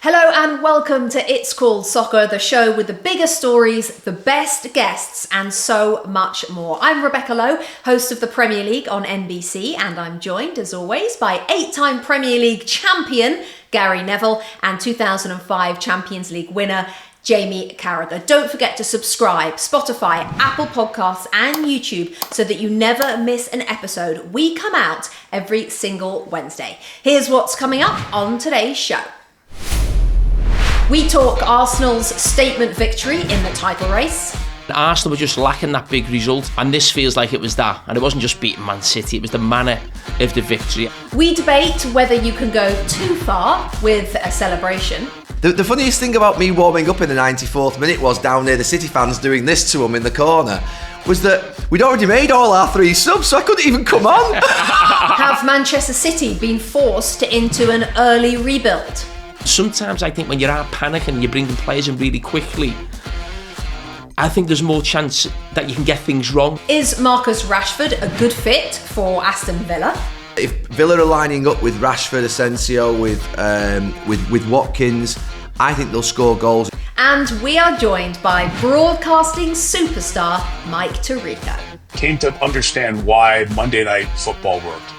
Hello and welcome to It's Called Soccer, the show with the biggest stories, the best guests and so much more. I'm Rebecca Lowe, host of the Premier League on NBC, and I'm joined as always by 8-time Premier League champion Gary Neville and 2005 Champions League winner Jamie Carragher. Don't forget to subscribe, Spotify, Apple Podcasts and YouTube so that you never miss an episode. We come out every single Wednesday. Here's what's coming up on today's show. We talk Arsenal's statement victory in the title race. Arsenal were just lacking that big result, and this feels like it was that. And it wasn't just beating Man City, it was the manner of the victory. We debate whether you can go too far with a celebration. The funniest thing about me warming up in the 94th minute was down near the City fans doing this to them in the corner, was that we'd already made all our 3 subs, so I couldn't even come on. Have Manchester City been forced into an early rebuild? Sometimes I think when you're out panicking and you're bringing players in really quickly, I think there's more chance that you can get things wrong. Is Marcus Rashford a good fit for Aston Villa? If Villa are lining up with Rashford, Asensio, with Watkins, I think they'll score goals. And we are joined by broadcasting superstar Mike Tirico. Came to understand why Monday Night Football worked.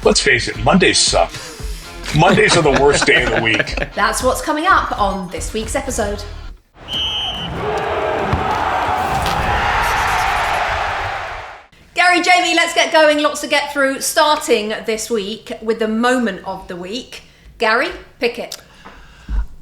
Let's face it, Mondays suck. Mondays are the worst day of the week. That's what's coming up on this week's episode. Gary, Jamie, let's get going. Lots to get through. Starting this week with the moment of the week. Gary, pick it.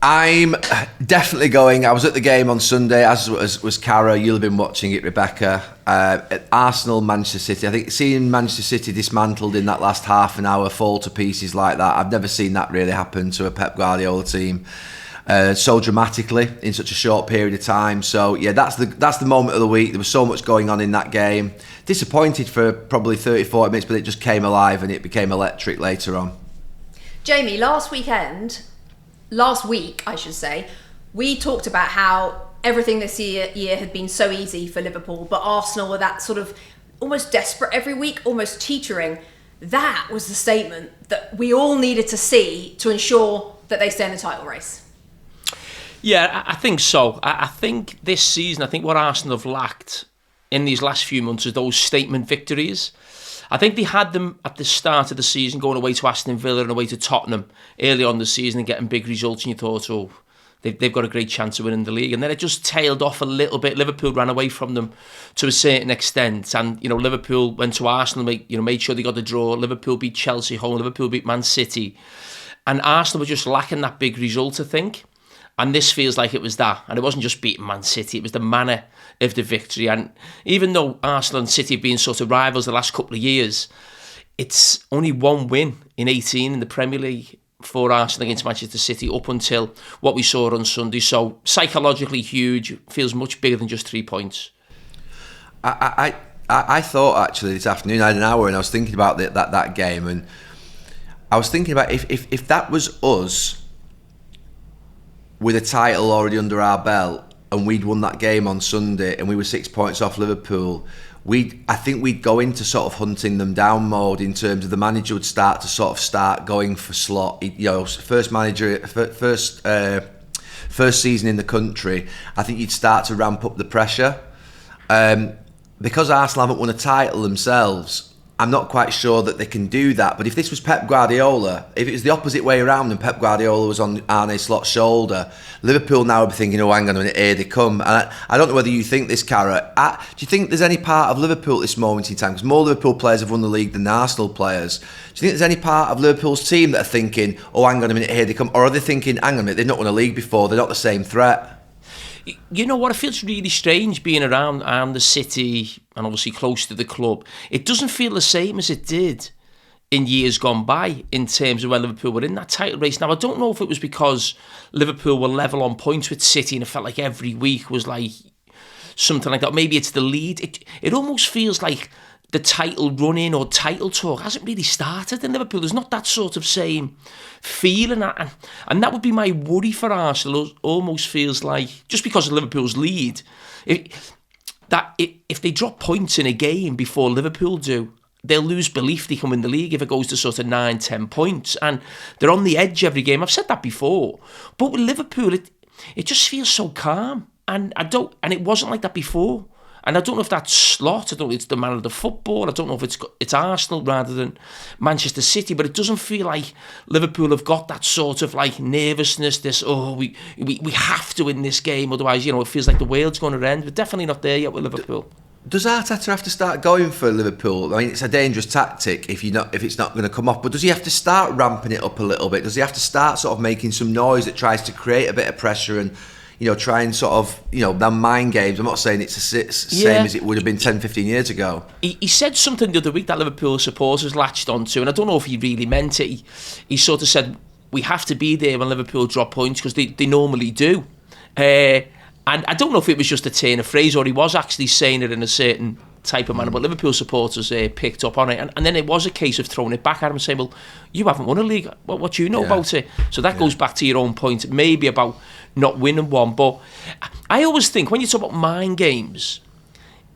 I'm definitely going. I was at the game on Sunday, as was Cara. You'll have been watching it, Rebecca. At Arsenal, Manchester City. I think seeing Manchester City dismantled in that last half an hour, fall to pieces like that, I've never seen that really happen to a Pep Guardiola team so dramatically in such a short period of time. So yeah, that's the moment of the week. There was so much going on in that game. Disappointed for probably 30-40 minutes, but it just came alive and it became electric later on. Jamie, last week, I should say, we talked about how everything this year had been so easy for Liverpool, but Arsenal were that sort of almost desperate every week, almost teetering. That was the statement that we all needed to see to ensure that they stay in the title race. Yeah, I think so. I think this season, what Arsenal have lacked in these last few months is those statement victories. I think they had them at the start of the season, going away to Aston Villa and away to Tottenham early on the season and getting big results, and you thought, oh, they've got a great chance of winning the league. And then it just tailed off a little bit. Liverpool ran away from them to a certain extent. And, Liverpool went to Arsenal, made sure they got the draw. Liverpool beat Chelsea home. Liverpool beat Man City. And Arsenal were just lacking that big result, I think. And this feels like it was that. And it wasn't just beating Man City, it was the manner of the victory. And even though Arsenal and City have been sort of rivals the last couple of years, it's only one win in 18 in the Premier League for Arsenal against Manchester City up until what we saw on Sunday. So psychologically huge, feels much bigger than just 3 points. I thought actually this afternoon, I had an hour and I was thinking about that game, and I was thinking about if that was us with a title already under our belt and we'd won that game on Sunday and we were 6 points off Liverpool, I think we'd go into sort of hunting them down mode in terms of the manager would start going for slot. First season in the country, I think you'd start to ramp up the pressure. Because Arsenal haven't won a title themselves, I'm not quite sure that they can do that. But if this was Pep Guardiola, if it was the opposite way around and Pep Guardiola was on Arne Slot's shoulder, Liverpool now would be thinking, oh, hang on a minute, here they come. And I don't know whether you think this, Cara. Do you think there's any part of Liverpool at this moment in time, because more Liverpool players have won the league than the Arsenal players, do you think there's any part of Liverpool's team that are thinking, oh, hang on a minute, here they come? Or are they thinking, hang on a minute, they've not won a league before, they're not the same threat? You know what, it feels really strange being around the city and obviously close to the club. It doesn't feel the same as it did in years gone by in terms of when Liverpool were in that title race. Now, I don't know if it was because Liverpool were level on points with City and it felt like every week was like something like that. Maybe it's the lead. It almost feels like the title run-in or title talk hasn't really started in Liverpool. There's not that sort of same feeling. And that would be my worry for Arsenal. It almost feels like, just because of Liverpool's lead, if they drop points in a game before Liverpool do, they'll lose belief they can win the league if it goes to sort of 9-10 points, and they're on the edge every game. I've said that before, but with Liverpool, it just feels so calm, and it wasn't like that before. And I don't know if that's slot, I don't know if it's the man of the football, I don't know if it's Arsenal rather than Manchester City, but it doesn't feel like Liverpool have got that sort of like nervousness, we have to win this game, otherwise, it feels like the world's going to end. We're definitely not there yet with Liverpool. Does Arteta have to start going for Liverpool? I mean, it's a dangerous tactic if it's not going to come off, but does he have to start ramping it up a little bit? Does he have to start sort of making some noise that tries to create a bit of pressure and try and sort of, them mind games? I'm not saying it's the same as it would have been 10, 15 years ago. He said something the other week that Liverpool supporters latched onto, and I don't know if he really meant it. He sort of said, we have to be there when Liverpool drop points, because they normally do. And I don't know if it was just a turn of phrase or he was actually saying it in a certain type of manner, but Liverpool supporters picked up on it, and then it was a case of throwing it back at him and saying, well, you haven't won a league, what do you know about it? So that goes back to your own point, maybe about not winning one. But I always think when you talk about mind games,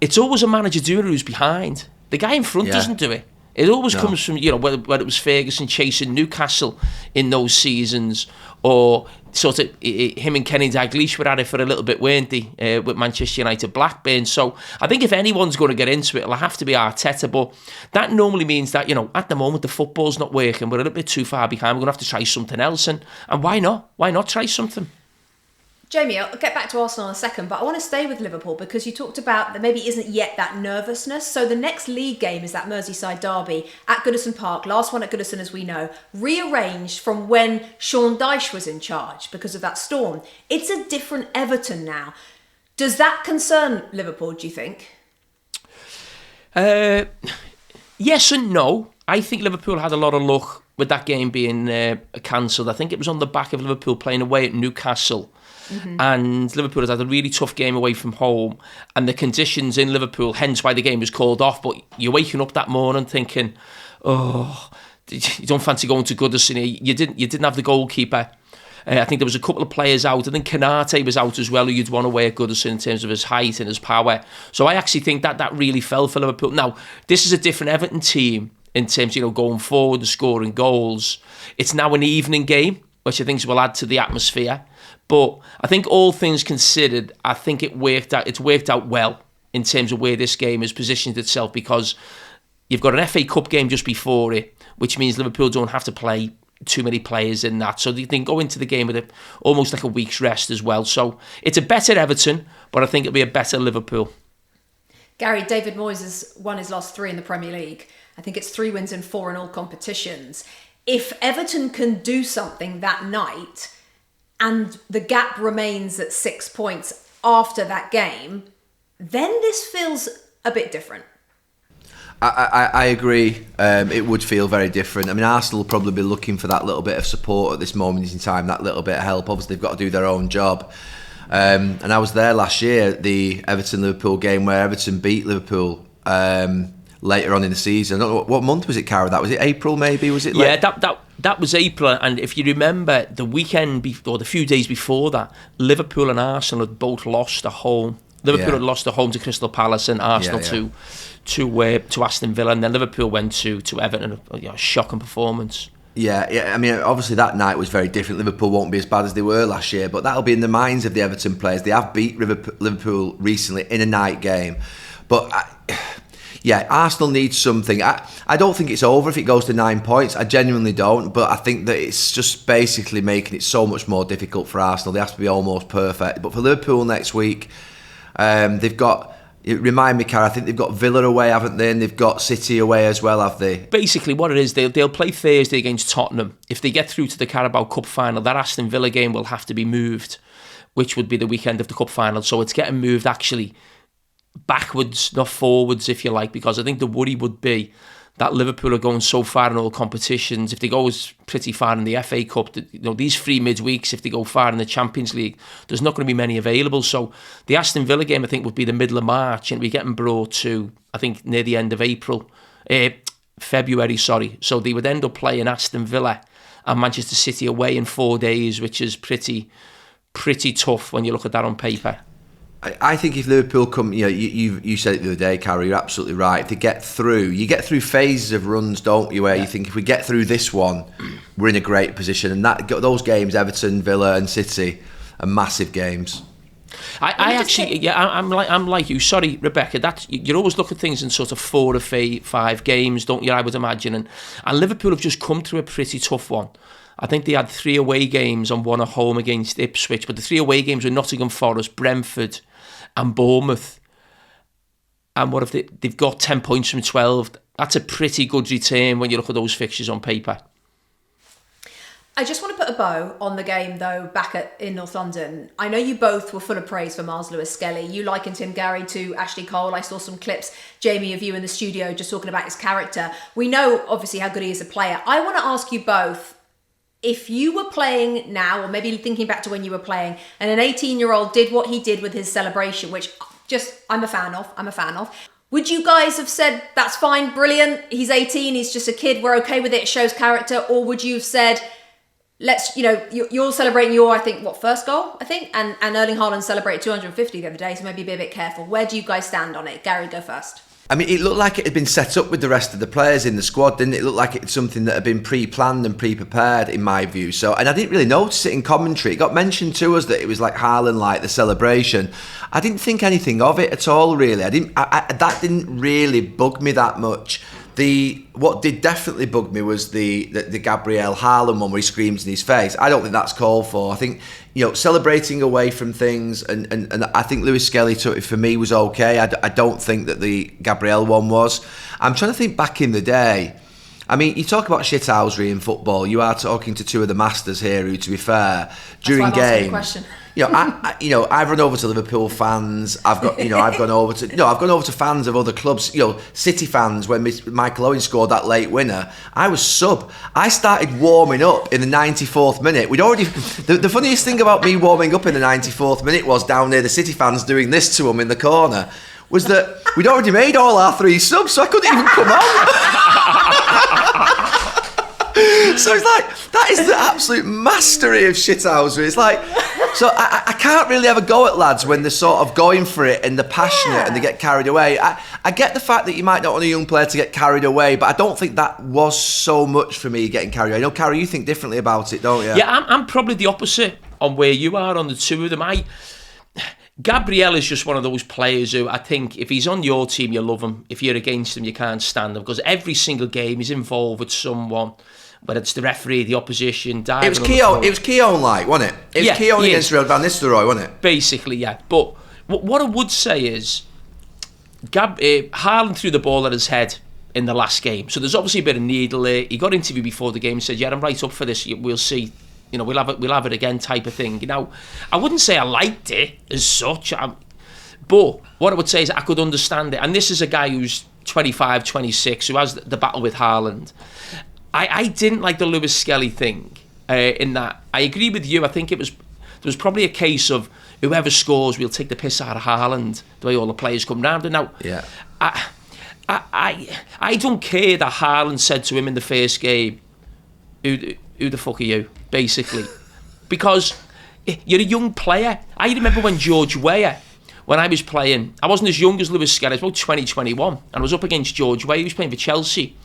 it's always a manager doing it who's behind. The guy in front doesn't do it. It always comes from, whether it was Ferguson chasing Newcastle in those seasons, or sort of him and Kenny Dalglish were at it for a little bit, weren't they, with Manchester United, Blackburn. So I think if anyone's going to get into it, it'll have to be Arteta. But that normally means that, at the moment, the football's not working. We're a little bit too far behind. We're going to have to try something else. And why not? Why not try something? Jamie, I'll get back to Arsenal in a second, but I want to stay with Liverpool because you talked about there maybe isn't yet that nervousness. So the next league game is that Merseyside derby at Goodison Park, last one at Goodison as we know, rearranged from when Sean Dyche was in charge because of that storm. It's a different Everton now. Does that concern Liverpool, do you think? Yes and no. I think Liverpool had a lot of luck with that game being cancelled. I think it was on the back of Liverpool playing away at Newcastle. Mm-hmm. And Liverpool has had a really tough game away from home, and the conditions in Liverpool, hence why the game was called off. But you're waking up that morning thinking, oh, you don't fancy going to Goodison. You didn't have the goalkeeper. I think there was a couple of players out. I think Canate was out as well, who you'd want to wear at Goodison in terms of his height and his power. So I actually think that really fell for Liverpool. Now, this is a different Everton team in terms of going forward and scoring goals. It's now an evening game, which I think will add to the atmosphere. But I think all things considered, I think it's worked out well in terms of where this game has positioned itself, because you've got an FA Cup game just before it, which means Liverpool don't have to play too many players in that. So they can go into the game with almost like a week's rest as well. So it's a better Everton, but I think it'll be a better Liverpool. Gary, David Moyes has won his last 3 in the Premier League. I think it's 3 wins and 4 in all competitions. If Everton can do something that night, and the gap remains at 6 points after that game, then this feels a bit different. I agree. It would feel very different. I mean, Arsenal will probably be looking for that little bit of support at this moment in time, that little bit of help. Obviously, they've got to do their own job. And I was there last year at the Everton-Liverpool game where Everton beat Liverpool later on in the season. I don't know, what month was it, Cara? Was it April maybe? Was it? That was April, and if you remember, the weekend or the few days before that, Liverpool and Arsenal had both lost at home. Liverpool had lost at home to Crystal Palace, and Arsenal to Aston Villa, and then Liverpool went to Everton. A shocking performance. Yeah. I mean, obviously that night was very different. Liverpool won't be as bad as they were last year, but that'll be in the minds of the Everton players. They have beat Liverpool recently in a night game, but. Arsenal needs something. I don't think it's over if it goes to 9 points. I genuinely don't. But I think that it's just basically making it so much more difficult for Arsenal. They have to be almost perfect. But for Liverpool next week, they've got... Remind me, Cara, I think they've got Villa away, haven't they? And they've got City away as well, have they? Basically, what it is, they'll play Thursday against Tottenham. If they get through to the Carabao Cup final, that Aston Villa game will have to be moved, which would be the weekend of the Cup final. So it's getting moved, actually, backwards, not forwards, if you like, because I think the worry would be that Liverpool are going so far in all competitions. If they go pretty far in the FA Cup, these 3 midweeks, if they go far in the Champions League, there's not going to be many available. So the Aston Villa game, I think, would be the middle of March, and we're getting brought to, I think, near the end of February. So they would end up playing Aston Villa and Manchester City away in 4 days, which is pretty tough when you look at that on paper. I think if Liverpool come, you said it the other day, Carrie, you're absolutely right. If they get through, you get through phases of runs, don't you, where you think if we get through this one, we're in a great position. And those games, Everton, Villa and City, are massive games. I'm like you. Sorry, Rebecca. You always look at things in sort of 4 or 5 games, don't you? I would imagine, and Liverpool have just come through a pretty tough one. I think they had 3 away games and 1 at home against Ipswich, but the 3 away games were Nottingham Forest, Brentford, and Bournemouth. And what if they've got 10 points from 12? That's a pretty good return when you look at those fixtures on paper. I just want to put a bow on the game, though, in North London. I know you both were full of praise for Miles Lewis-Skelly. You likened him, Gary, to Ashley Cole. I saw some clips, Jamie, of you in the studio just talking about his character. We know, obviously, how good he is a player. I want to ask you both, if you were playing now, or maybe thinking back to when you were playing, and an 18-year-old did what he did with his celebration, which I'm a fan of, would you guys have said, that's fine, brilliant, he's 18, he's just a kid, we're okay with it, it shows character? Or would you have said, you're celebrating your, first goal, and Erling Haaland celebrated 250 the other day, so maybe be a bit careful. Where do you guys stand on it? Gary, go first. I mean, it looked like it had been set up with the rest of the players in the squad, didn't it? It looked like it's something that had been pre-planned and pre-prepared, in my view. So, and I didn't really notice it in commentary. It got mentioned to us that it was like Haaland, like the celebration. I didn't think anything of it at all, really. That didn't really bug me that much. What did definitely bug me was the Gabriel Haaland one where he screams in his face. I don't think that's called for. I think, celebrating away from things, and I think Lewis-Skelly took it, for me, was okay. I don't think that the Gabriel one was. I'm trying to think back in the day. I mean, you talk about shithousery in football. You are talking to 2 of the masters here who, to be fair, during games... I've run over to Liverpool fans. I've gone over to fans of other clubs. City fans when Michael Owen scored that late winner. I was sub. I started warming up in the 94th minute. We'd already. The funniest thing about me warming up in the 94th minute was down near the City fans doing this to them in the corner. Was that we'd already made all our 3 subs, so I couldn't even come on. So it's like, that is the absolute mastery of shithousery. It's like, so I can't really have a go at lads when they're sort of going for it and they're passionate and they get carried away. I get the fact that you might not want a young player to get carried away, but I don't think that was so much for me getting carried away. I know, Carrie, you think differently about it, don't you? Yeah, I'm probably the opposite on where you are on the 2 of them. Gabriel is just one of those players who I think if he's on your team, you love him. If you're against him, you can't stand him, because every single game he's involved with someone. Whether it's the referee, the opposition, diving. It was Keown-like, wasn't it? It was Keown against Real Van Nistelrooy, wasn't it? Basically, yeah. But what I would say is, Haaland threw the ball at his head in the last game. So there's obviously a bit of needle there. He got interviewed before the game and said, "Yeah, I'm right up for this. We'll see. We'll have it again," type of thing. I wouldn't say I liked it as such. But what I would say is I could understand it. And this is a guy who's 25, 26, who has the battle with Haaland. I didn't like the Lewis-Skelly thing in that. I agree with you. I think there was probably a case of whoever scores, we'll take the piss out of Haaland, the way all the players come round. And now, yeah. I don't care that Haaland said to him in the first game, who the fuck are you, basically. Because you're a young player. I remember when George Weah, when I was playing, I wasn't as young as Lewis-Skelly, I was about 2021, and I was up against George Weah, he was playing for Chelsea.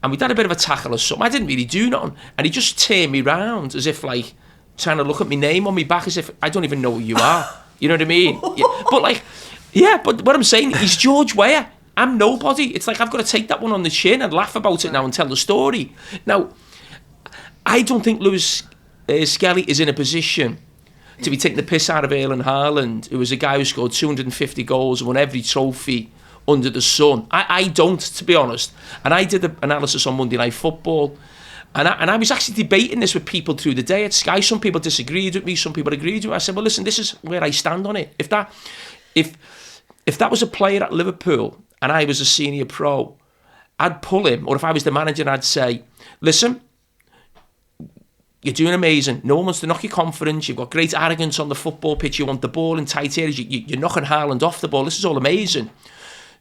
And we'd had a bit of a tackle or something. I didn't really do nothing. And he just turned me round as if, trying to look at my name on my back as if I don't even know who you are. You know what I mean? But what I'm saying, he's George Weah. I'm nobody. It's like I've got to take that one on the chin and laugh about it now and tell the story. Now, I don't think Lewis-Skelly is in a position to be taking the piss out of Erling Haaland, who was a guy who scored 250 goals and won every trophy under the sun. I don't, to be honest. And I did the analysis on Monday Night Football, and I was actually debating this with people through the day at Sky. Some people disagreed with me, some people agreed with me. I said, well, listen, this is where I stand on it. If that was a player at Liverpool and I was a senior pro, I'd pull him. Or if I was the manager, I'd say, listen, you're doing amazing. No one wants to knock your confidence. You've got great arrogance on the football pitch. You want the ball in tight areas. You're knocking Haaland off the ball. This is all amazing.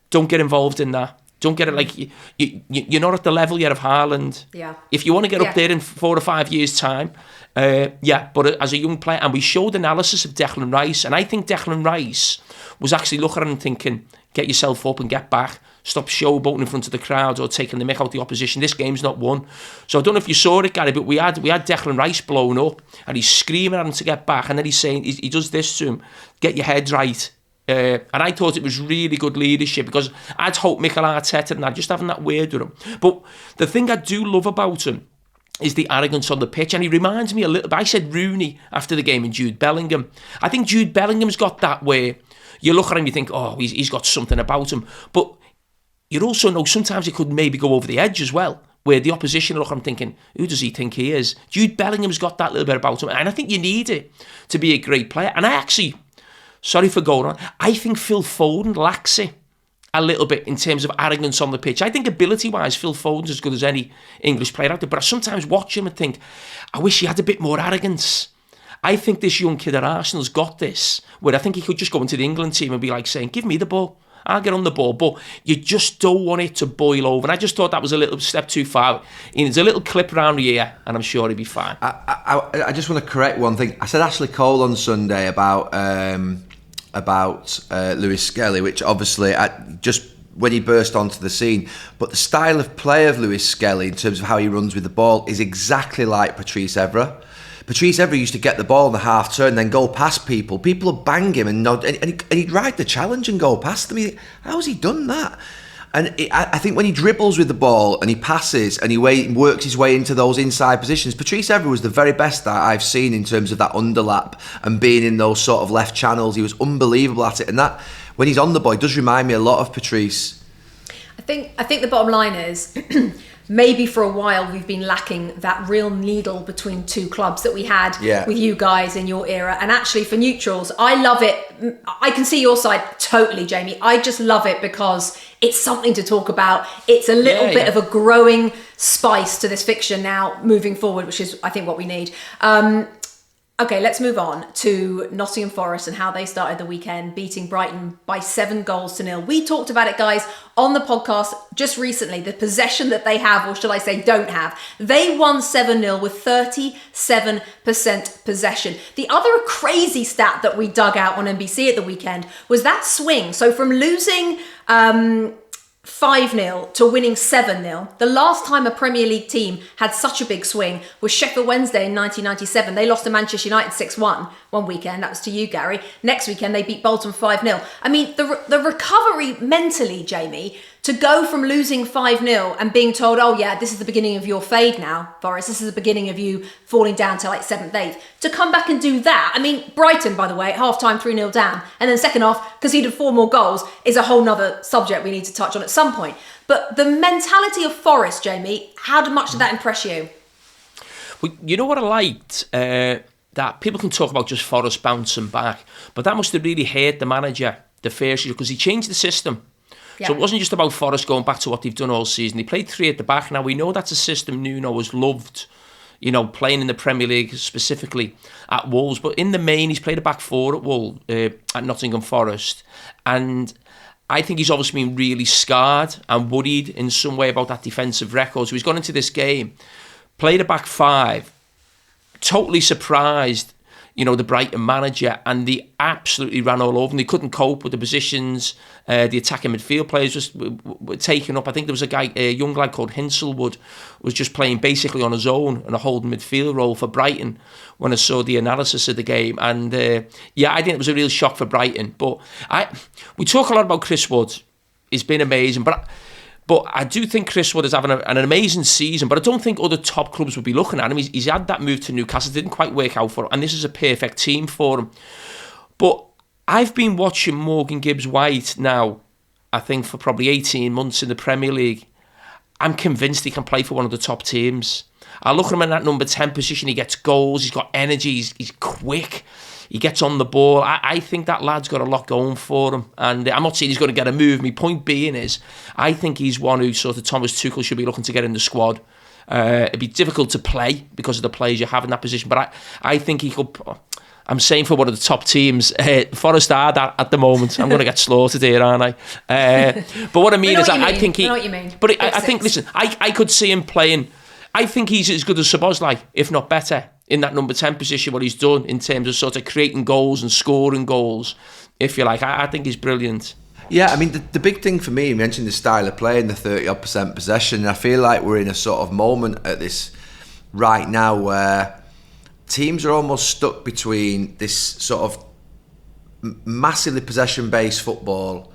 Don't get involved in that. Don't get it like you're not at the level yet of Haaland. Yeah. If you want to get up there in 4 or 5 years' time, but as a young player, and we showed analysis of Declan Rice, and I think Declan Rice was actually looking at him thinking, get yourself up and get back. Stop showboating in front of the crowd or taking the mick out the opposition. This game's not won. So I don't know if you saw it, Gary, but we had Declan Rice blown up, and he's screaming at him to get back, and then he's saying, he does this to him, get your head right. And I thought it was really good leadership, because I'd hope Mikel Arteta and that, just having that word with him. But the thing I do love about him is the arrogance on the pitch, and he reminds me a little bit. I said Rooney after the game and Jude Bellingham. I think Jude Bellingham's got that where you look at him, you think, oh, he's got something about him. But you also know sometimes he could maybe go over the edge as well, where the opposition look at him thinking, who does he think he is? Jude Bellingham's got that little bit about him, and I think you need it to be a great player. And I actually, sorry for going on, I think Phil Foden lacks it a little bit in terms of arrogance on the pitch. I think ability-wise, Phil Foden's as good as any English player out there, but I sometimes watch him and think, I wish he had a bit more arrogance. I think this young kid at Arsenal's got this, where I think he could just go into the England team and be like saying, give me the ball, I'll get on the ball, but you just don't want it to boil over. And I just thought that was a little step too far. There's a little clip around here, and I'm sure he'll be fine. I just want to correct one thing. I said Ashley Cole on Sunday about Lewis-Skelly, which obviously just when he burst onto the scene, but the style of play of Lewis-Skelly in terms of how he runs with the ball is exactly like Patrice Evra. Patrice Evra used to get the ball in the half turn, then go past people. People would bang him and he'd ride the challenge and go past them. How's he done that? And I think when he dribbles with the ball and he passes and he works his way into those inside positions, Patrice Evra was the very best that I've seen in terms of that underlap and being in those sort of left channels. He was unbelievable at it. And that, when he's on the ball, it does remind me a lot of Patrice. I think the bottom line is maybe for a while we've been lacking that real needle between two clubs that we had with you guys in your era. And actually for neutrals, I love it. I can see your side totally, Jamie. I just love it because it's something to talk about. It's a little bit of a growing spice to this fiction now moving forward, which is I think what we need. Okay, let's move on to Nottingham Forest and how they started the weekend, beating Brighton by 7-0. We talked about it, guys, on the podcast just recently, the possession that they have, or shall I say don't have. They won 7-0 with 37% possession. The other crazy stat that we dug out on NBC at the weekend was that swing. So from losing 5-0 to winning 7-0. The last time a Premier League team had such a big swing was Sheffield Wednesday in 1997. They lost to Manchester United 6-1 one weekend. That was to you, Gary. Next weekend, they beat Bolton 5-0. I mean, the recovery mentally, Jamie, to go from losing 5-0 and being told, oh yeah, this is the beginning of your fade now, Forest. This is the beginning of you falling down to like 7th, 8th. To come back and do that. I mean, Brighton, by the way, at half-time 3-0 down. And then second half, conceded 4 more goals is a whole nother subject we need to touch on at some point. But the mentality of Forest, Jamie, how much did that impress you? Well, you know what I liked? That people can talk about just Forest bouncing back, but that must have really hurt the manager the first year because he changed the system. Yeah. So it wasn't just about Forest going back to what they've done all season. They played 3 at the back. Now, we know that's a system Nuno has loved, you know, playing in the Premier League, specifically at Wolves. But in the main, he's played a back 4 at Nottingham Forest. And I think he's obviously been really scarred and worried in some way about that defensive record. So he's gone into this game, played a back 5, totally surprised, you know, the Brighton manager, and they absolutely ran all over them. They couldn't cope with the positions. The attacking midfield players just were taken up. I think there was a young lad called Hinselwood was just playing basically on his own in a holding midfield role for Brighton when I saw the analysis of the game. And I think it was a real shock for Brighton. But we talk a lot about Chris Wood. He's been amazing, but I do think Chris Wood is having an amazing season, but I don't think other top clubs would be looking at him. He's had that move to Newcastle, didn't quite work out for him, and this is a perfect team for him. But I've been watching Morgan Gibbs-White now, I think, for probably 18 months in the Premier League. I'm convinced he can play for one of the top teams. I look at him in that number 10 position. He gets goals, he's got energy, he's quick. He gets on the ball. I think that lad's got a lot going for him. And I'm not saying he's going to get a move. My point being is, I think he's one who sort of Thomas Tuchel should be looking to get in the squad. It'd be difficult to play because of the players you have in that position. But I think he could... I'm saying for one of the top teams. Forest are that at the moment. I'm going to get slaughtered here, aren't I? But what I mean is, I think he. I know what you mean. But I think, listen, I could see him playing. I think he's as good as Szoboszlai, if not better, in that number 10 position. What he's done in terms of sort of creating goals and scoring goals, if you like. I think he's brilliant. Yeah, I mean, the big thing for me, you mentioned the style of play and the 30-odd% possession. And I feel like we're in a sort of moment at this right now where teams are almost stuck between this sort of massively possession-based football,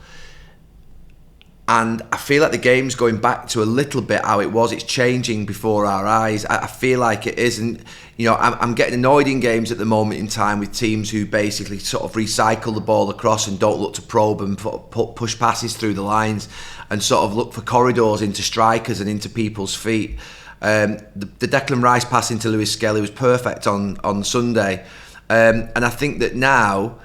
and I feel like the game's going back to a little bit how it was. It's changing before our eyes. I feel like it is, and I'm getting annoyed in games at the moment in time with teams who basically sort of recycle the ball across and don't look to probe and push passes through the lines and sort of look for corridors into strikers and into people's feet. The Declan Rice pass into Lewis-Skelly was perfect on Sunday, and I think that now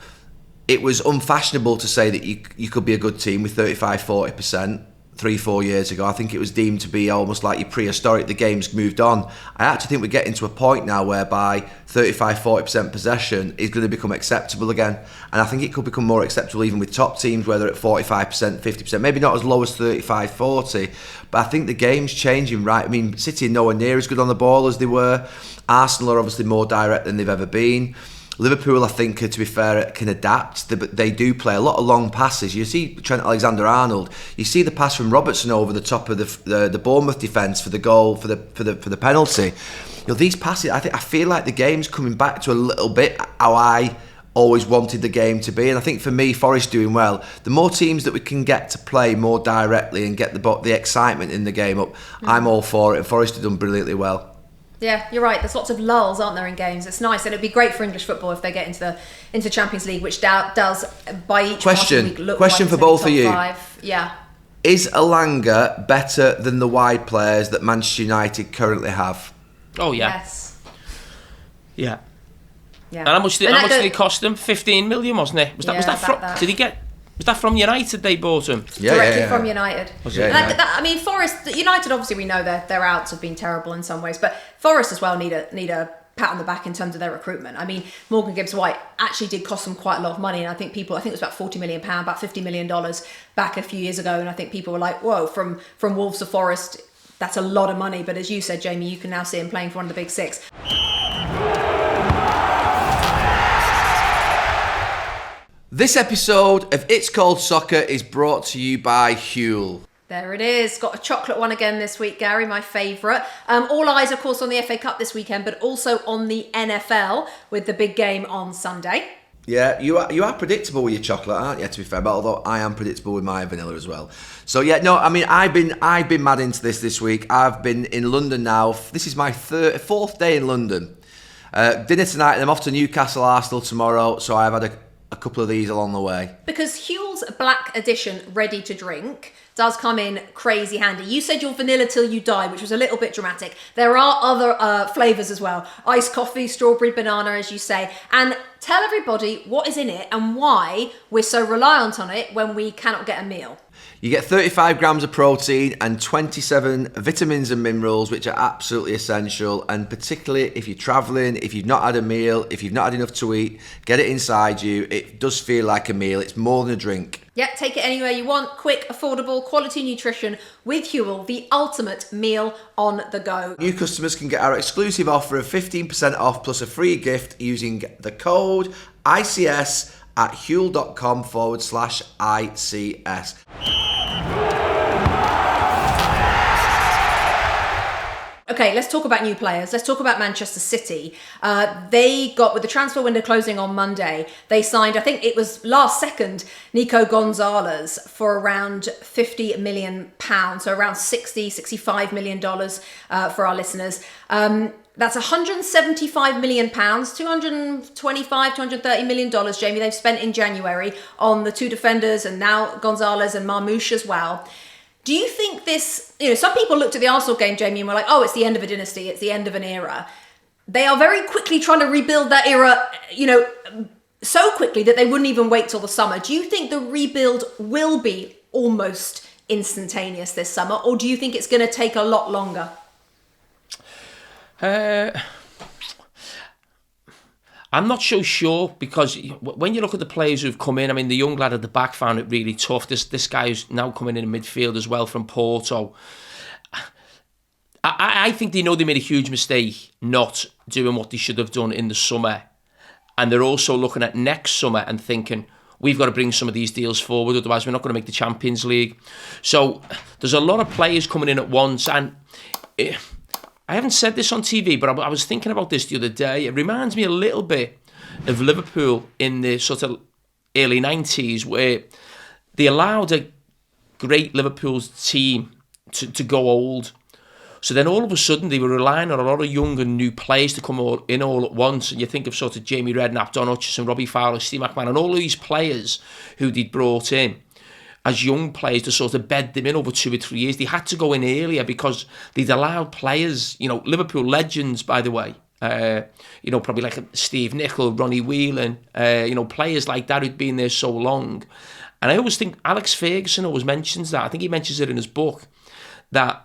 it was unfashionable to say that you could be a good team with 35-40% 3-4 years ago. I think it was deemed to be almost like your prehistoric. The game's moved on. I actually think we're getting to a point now whereby 35-40% possession is going to become acceptable again, and I think it could become more acceptable even with top teams where they're at 45%, 50%, maybe not as low as 35-40, but I think the game's changing, right? I mean, City are nowhere near as good on the ball as they were. Arsenal are obviously more direct than they've ever been. Liverpool, I think, to be fair, can adapt. They do play a lot of long passes. You see Trent Alexander-Arnold. You see the pass from Robertson over the top of the Bournemouth defence for the goal, for the penalty. These passes, I feel like the game's coming back to a little bit how I always wanted the game to be. And I think for me, Forest doing well. The more teams that we can get to play more directly and get the excitement in the game up, I'm all for it. And Forest have done brilliantly well. Yeah, you're right. There's lots of lulls, aren't there, in games? It's nice, and it'd be great for English football if they get into Champions League, which does by each passing week look question like for both of you. 5. Yeah. Is Elanga better than the wide players that Manchester United currently have? Oh yeah. Yes. Yeah. Yeah. And how much did he cost them? 15 million, wasn't it? Was that from? Did he get? Was that from United they bought him? Directly from United. Yeah, I mean, Forest, United, obviously we know their outs have been terrible in some ways, but Forest as well need a pat on the back in terms of their recruitment. I mean, Morgan Gibbs-White actually did cost them quite a lot of money, and I think it was about £40 million, about $50 million back a few years ago, and I think people were like, whoa, from Wolves to Forest, that's a lot of money. But as you said, Jamie, you can now see him playing for one of the big six. This episode of It's Called Soccer is brought to you by Huel. There it is. Got a chocolate one again this week, Gary, my favourite. All eyes, of course, on the FA Cup this weekend, but also on the NFL with the big game on Sunday. Yeah, you are predictable with your chocolate, aren't you, to be fair? But although I am predictable with my vanilla as well. So yeah, no, I mean, I've been mad into this week. I've been in London now. This is my fourth day in London. Dinner tonight, and I'm off to Newcastle Arsenal tomorrow, so I've had a couple of these along the way. Because Huel's Black Edition ready to drink does come in crazy handy. You said your vanilla till you die, which was a little bit dramatic. There are other flavours as well. Iced coffee, strawberry, banana, as you say. And tell everybody what is in it and why we're so reliant on it when we cannot get a meal. You get 35 grams of protein and 27 vitamins and minerals, which are absolutely essential. And particularly if you're travelling, if you've not had a meal, if you've not had enough to eat, get it inside you. It does feel like a meal. It's more than a drink. Yeah, take it anywhere you want. Quick, affordable, quality nutrition with Huel, the ultimate meal on the go. New customers can get our exclusive offer of 15% off plus a free gift using the code ICS at huel.com/ICS. Okay, let's talk about new players. Let's talk about Manchester City. They got, with the transfer window closing on Monday, they signed, I think it was last second, Nico Gonzalez for around £50 million, so around $65 million for our listeners. That's £175 million, $230 million, Jamie, they've spent in January on the two defenders and now Gonzalez and Marmoush as well. Do you think this, some people looked at the Arsenal game, Jamie, and were like, oh, it's the end of a dynasty, it's the end of an era. They are very quickly trying to rebuild that era, so quickly that they wouldn't even wait till the summer. Do you think the rebuild will be almost instantaneous this summer, or do you think it's going to take a lot longer? I I'm not so sure, because when you look at the players who've come in, I mean, the young lad at the back found it really tough. This guy who's now coming in midfield as well from Porto. I think they know they made a huge mistake not doing what they should have done in the summer. And they're also looking at next summer and thinking, we've got to bring some of these deals forward, otherwise we're not going to make the Champions League. So there's a lot of players coming in at once. And I haven't said this on TV, but I was thinking about this the other day. It reminds me a little bit of Liverpool in the sort of early 90s, where they allowed a great Liverpool's team to go old. So then all of a sudden they were relying on a lot of young and new players to come in all at once. And you think of sort of Jamie Redknapp, Don Hutchison, Robbie Fowler, Steve McMahon, and all of these players who they'd brought in as young players to sort of bed them in over 2 or 3 years. They had to go in earlier because they'd allowed players, Liverpool legends, by the way, probably like Steve Nicol, Ronnie Whelan, players like that who'd been there so long. And I always think Alex Ferguson always mentions that. I think he mentions it in his book, that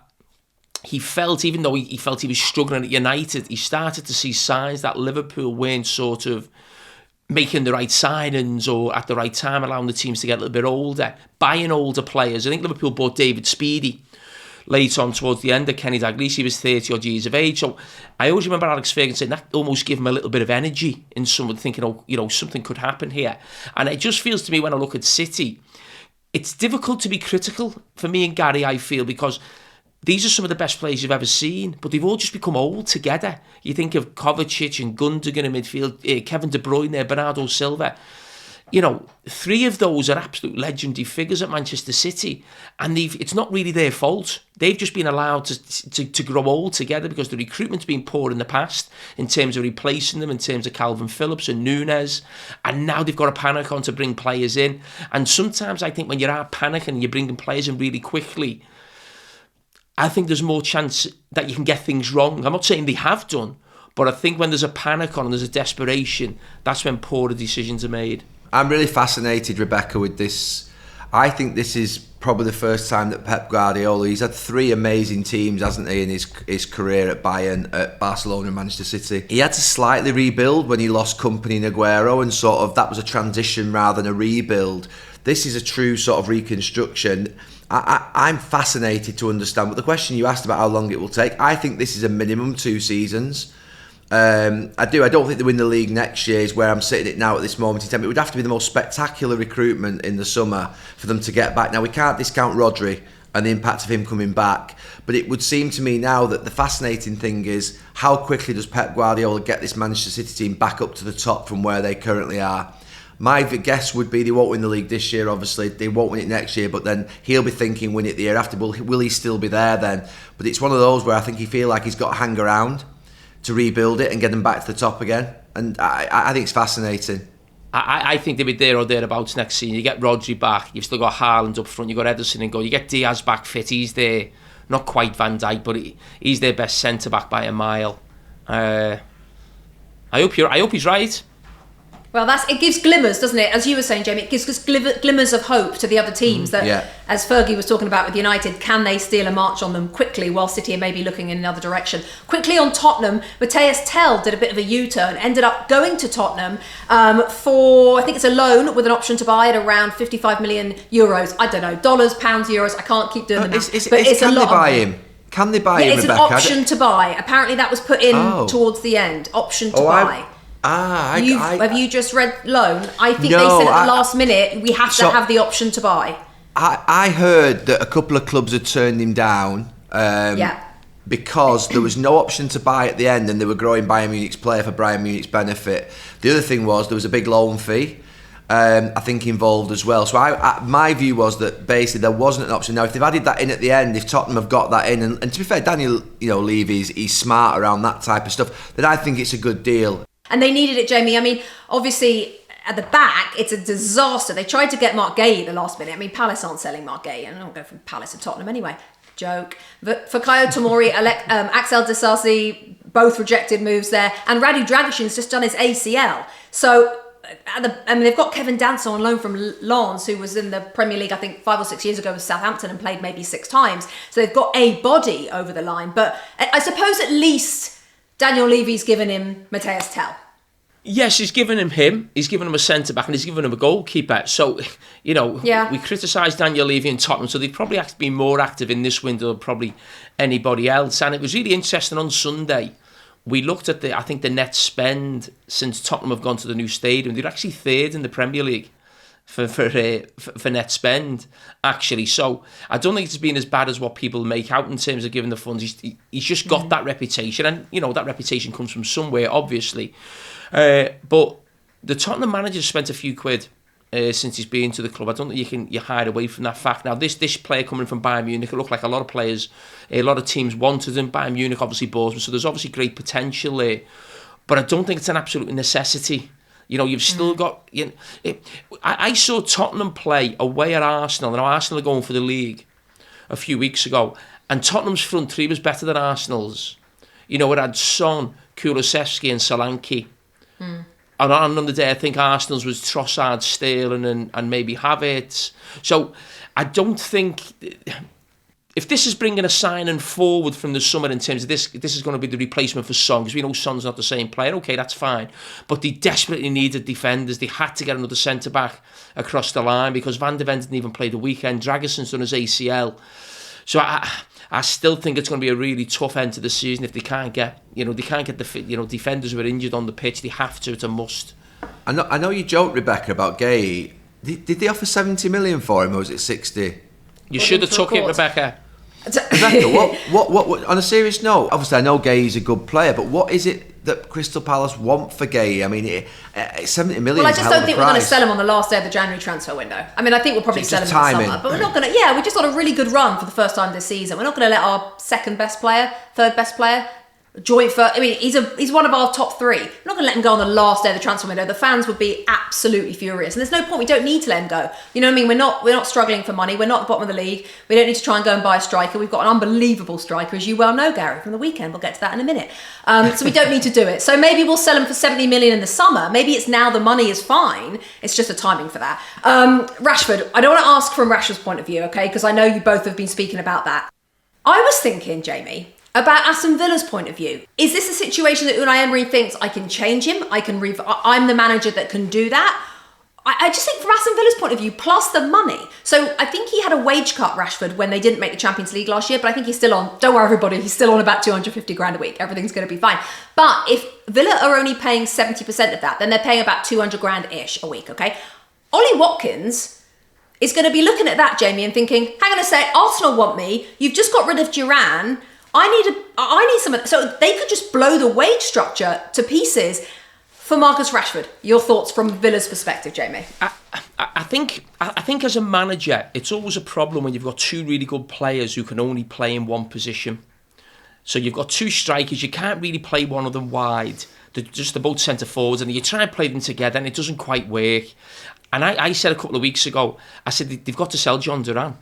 he felt, even though he felt he was struggling at United, he started to see signs that Liverpool weren't sort of making the right signings or at the right time allowing the teams to get a little bit older, buying older players. I think Liverpool bought David Speedy late on towards the end of Kenny Dalglish. He was 30 odd years of age. So I always remember Alex Ferguson saying that almost gave him a little bit of energy in someone thinking, something could happen here. And it just feels to me when I look at City, it's difficult to be critical for me and Gary, I feel, because these are some of the best players you've ever seen, but they've all just become old together. You think of Kovacic and Gundogan in midfield, Kevin De Bruyne there, Bernardo Silva. 3 of those are absolute legendary figures at Manchester City, and it's not really their fault. They've just been allowed to grow old together because the recruitment's been poor in the past in terms of replacing them, in terms of Calvin Phillips and Nunes, and now they've got to panic on to bring players in. And sometimes I think when you're out panicking and you're bringing players in really quickly, I think there's more chance that you can get things wrong. I'm not saying they have done, but I think when there's a panic on and there's a desperation, that's when poorer decisions are made. I'm really fascinated, Rebecca, with this. I think this is probably the first time that Pep Guardiola, he's had 3 amazing teams, hasn't he, in his career at Bayern, at Barcelona and Manchester City. He had to slightly rebuild when he lost Company and Aguero, and sort of that was a transition rather than a rebuild. This is a true sort of reconstruction. I'm fascinated to understand, but the question you asked about how long it will take, I think this is a minimum 2 seasons. I don't think they win the league next year is where I'm sitting it now at this moment in time. It would have to be the most spectacular recruitment in the summer for them to get back. Now, we can't discount Rodri and the impact of him coming back, but it would seem to me now that the fascinating thing is how quickly does Pep Guardiola get this Manchester City team back up to the top from where they currently are. My guess would be they won't win the league this year, obviously. They won't win it next year, but then he'll be thinking win it the year after. Will he still be there then? But it's one of those where I think he feel like he's got to hang around to rebuild it and get them back to the top again. And I think it's fascinating. I think they'll be there or thereabouts next season. You get Rodri back, you've still got Haaland up front, you've got Ederson and goal, you get Diaz back fit, he's there. Not quite Van Dijk, but he's their best centre-back by a mile. I hope he's right. Well, it gives glimmers, doesn't it? As you were saying, Jamie, it gives us glimmers of hope to the other teams that, as Fergie was talking about with United, can they steal a march on them quickly while City are maybe looking in another direction? Quickly on Tottenham, Matthias Tell did a bit of a U-turn, ended up going to Tottenham for, I think it's a loan with an option to buy at around 55 million euros. I don't know, dollars, pounds, euros, I can't keep doing the math. But it's a lot. Can they buy him, it's Rebecca? It's an option to buy. Apparently that was put in towards the end. Option to buy. Have you just read loan? I think they said at the last minute we have to have the option to buy. I heard that a couple of clubs had turned him down because there was no option to buy at the end and they were growing Bayern Munich's player for Bayern Munich's benefit. The other thing was there was a big loan fee, I think, involved as well. So my view was that basically there wasn't an option. Now, if they've added that in at the end, if Tottenham have got that in, and to be fair, Daniel Levy, he's smart around that type of stuff, then I think it's a good deal. And they needed it, Jamie. I mean, obviously, at the back, it's a disaster. They tried to get Mark Gay at the last minute. I mean, Palace aren't selling Mark Gay. And I don't go from Palace to Tottenham anyway. Joke. But Fikayo Tomori, Axel Disasi, both rejected moves there. And Radu Dragićin's just done his ACL. So, they've got Kevin Danso on loan from Lens, who was in the Premier League, I think, 5 or 6 years ago with Southampton and played maybe 6 times. So they've got a body over the line. But I suppose at least Daniel Levy's given him Matthias Tell. Yes, he's given him. He's given him a centre back, and he's given him a goalkeeper. So, we criticised Daniel Levy and Tottenham, so they've probably been more active in this window than probably anybody else. And it was really interesting on Sunday. We looked at the net spend since Tottenham have gone to the new stadium. They're actually third in the Premier League for net spend, actually. So I don't think it's been as bad as what people make out in terms of giving the funds. He's just got that reputation, and that reputation comes from somewhere, obviously. But the Tottenham manager spent a few quid since he's been to the club. I don't think you hide away from that fact. Now, this player coming from Bayern Munich, it looked like a lot of players, a lot of teams wanted him. Bayern Munich obviously bought him, so there's obviously great potential there. But I don't think it's an absolute necessity. You've still got... I saw Tottenham play away at Arsenal, and Arsenal are going for the league a few weeks ago, and Tottenham's front three was better than Arsenal's. It had Son, Kulusevski and Solanke. And on another day, I think Arsenal's was Trossard, Sterling and maybe Havertz. So I don't think... If this is bringing a signing forward from the summer in terms of this is going to be the replacement for Son, because we know Son's not the same player, okay, that's fine. But they desperately needed defenders. They had to get another centre-back across the line because Van de Ven didn't even play the weekend. Dragason's done his ACL. So I still think it's going to be a really tough end to the season if they can't get the defenders who are injured on the pitch. They have to. It's a must. I know you joked, Rebecca, about Gay. Did they offer 70 million for him, or was it 60? You should have took it, Rebecca. Rebecca, what? On a serious note, obviously I know Gay is a good player, but what is it that Crystal Palace want for Gay? I mean, 70 million. Well, I just don't think we're going to sell him on the last day of the January transfer window. I mean, I think we'll probably sell him in the summer, but we're not going to. Yeah, we just got a really good run for the first time this season. We're not going to let our second best player, third best player, joint first. I mean, he's one of our top three. We're not going to let him go on the last day of the transfer window. The fans would be absolutely furious, and there's no point. We don't need to let him go. You know what I mean? We're not struggling for money. We're not at the bottom of the league. We don't need to try and go and buy a striker. We've got an unbelievable striker, as you well know, Gary, from the weekend. We'll get to that in a minute. So we don't need to do it. So maybe we'll sell him for 70 million in the summer. Maybe it's now the money is fine. It's just a timing for that. Rashford, I don't want to ask from Rashford's point of view, okay? Because I know you both have been speaking about that. I was thinking, Jamie, about Aston Villa's point of view. Is this a situation that Unai Emery thinks I can change him? I'm the manager that can do that? I just think from Aston Villa's point of view, plus the money. So I think he had a wage cut, Rashford, when they didn't make the Champions League last year, but I think he's still on, don't worry everybody, he's still on about 250 grand a week. Everything's going to be fine. But if Villa are only paying 70% of that, then they're paying about 200 grand-ish a week, okay? Ollie Watkins is going to be looking at that, Jamie, and thinking, hang on a sec, Arsenal want me, you've just got rid of Duran, I need some. So they could just blow the wage structure to pieces for Marcus Rashford. Your thoughts from Villa's perspective, Jamie? I think as a manager, it's always a problem when you've got two really good players who can only play in one position. So you've got two strikers, you can't really play one of them wide. They're both centre forwards, and you try and play them together, and it doesn't quite work. And I said a couple of weeks ago, I said they've got to sell John Duran.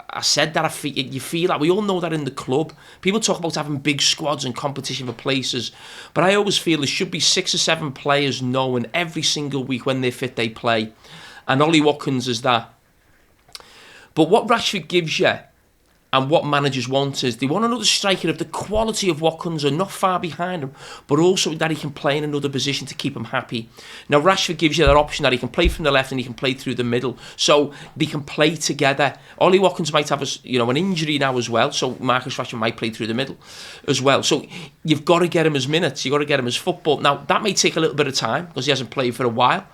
I said that. You feel that. We all know that in the club. People talk about having big squads and competition for places, but I always feel there should be 6 or 7 players knowing every single week when they're fit they play, and Ollie Watkins is that. But what Rashford gives you, and what managers want, is they want another striker of the quality of Watkins and not far behind him, but also that he can play in another position to keep him happy. Now, Rashford gives you that option that he can play from the left and he can play through the middle, so they can play together. Ollie Watkins might have an injury now as well, so Marcus Rashford might play through the middle as well. So you've got to get him his minutes, you've got to get him his football. Now, that may take a little bit of time because he hasn't played for a while.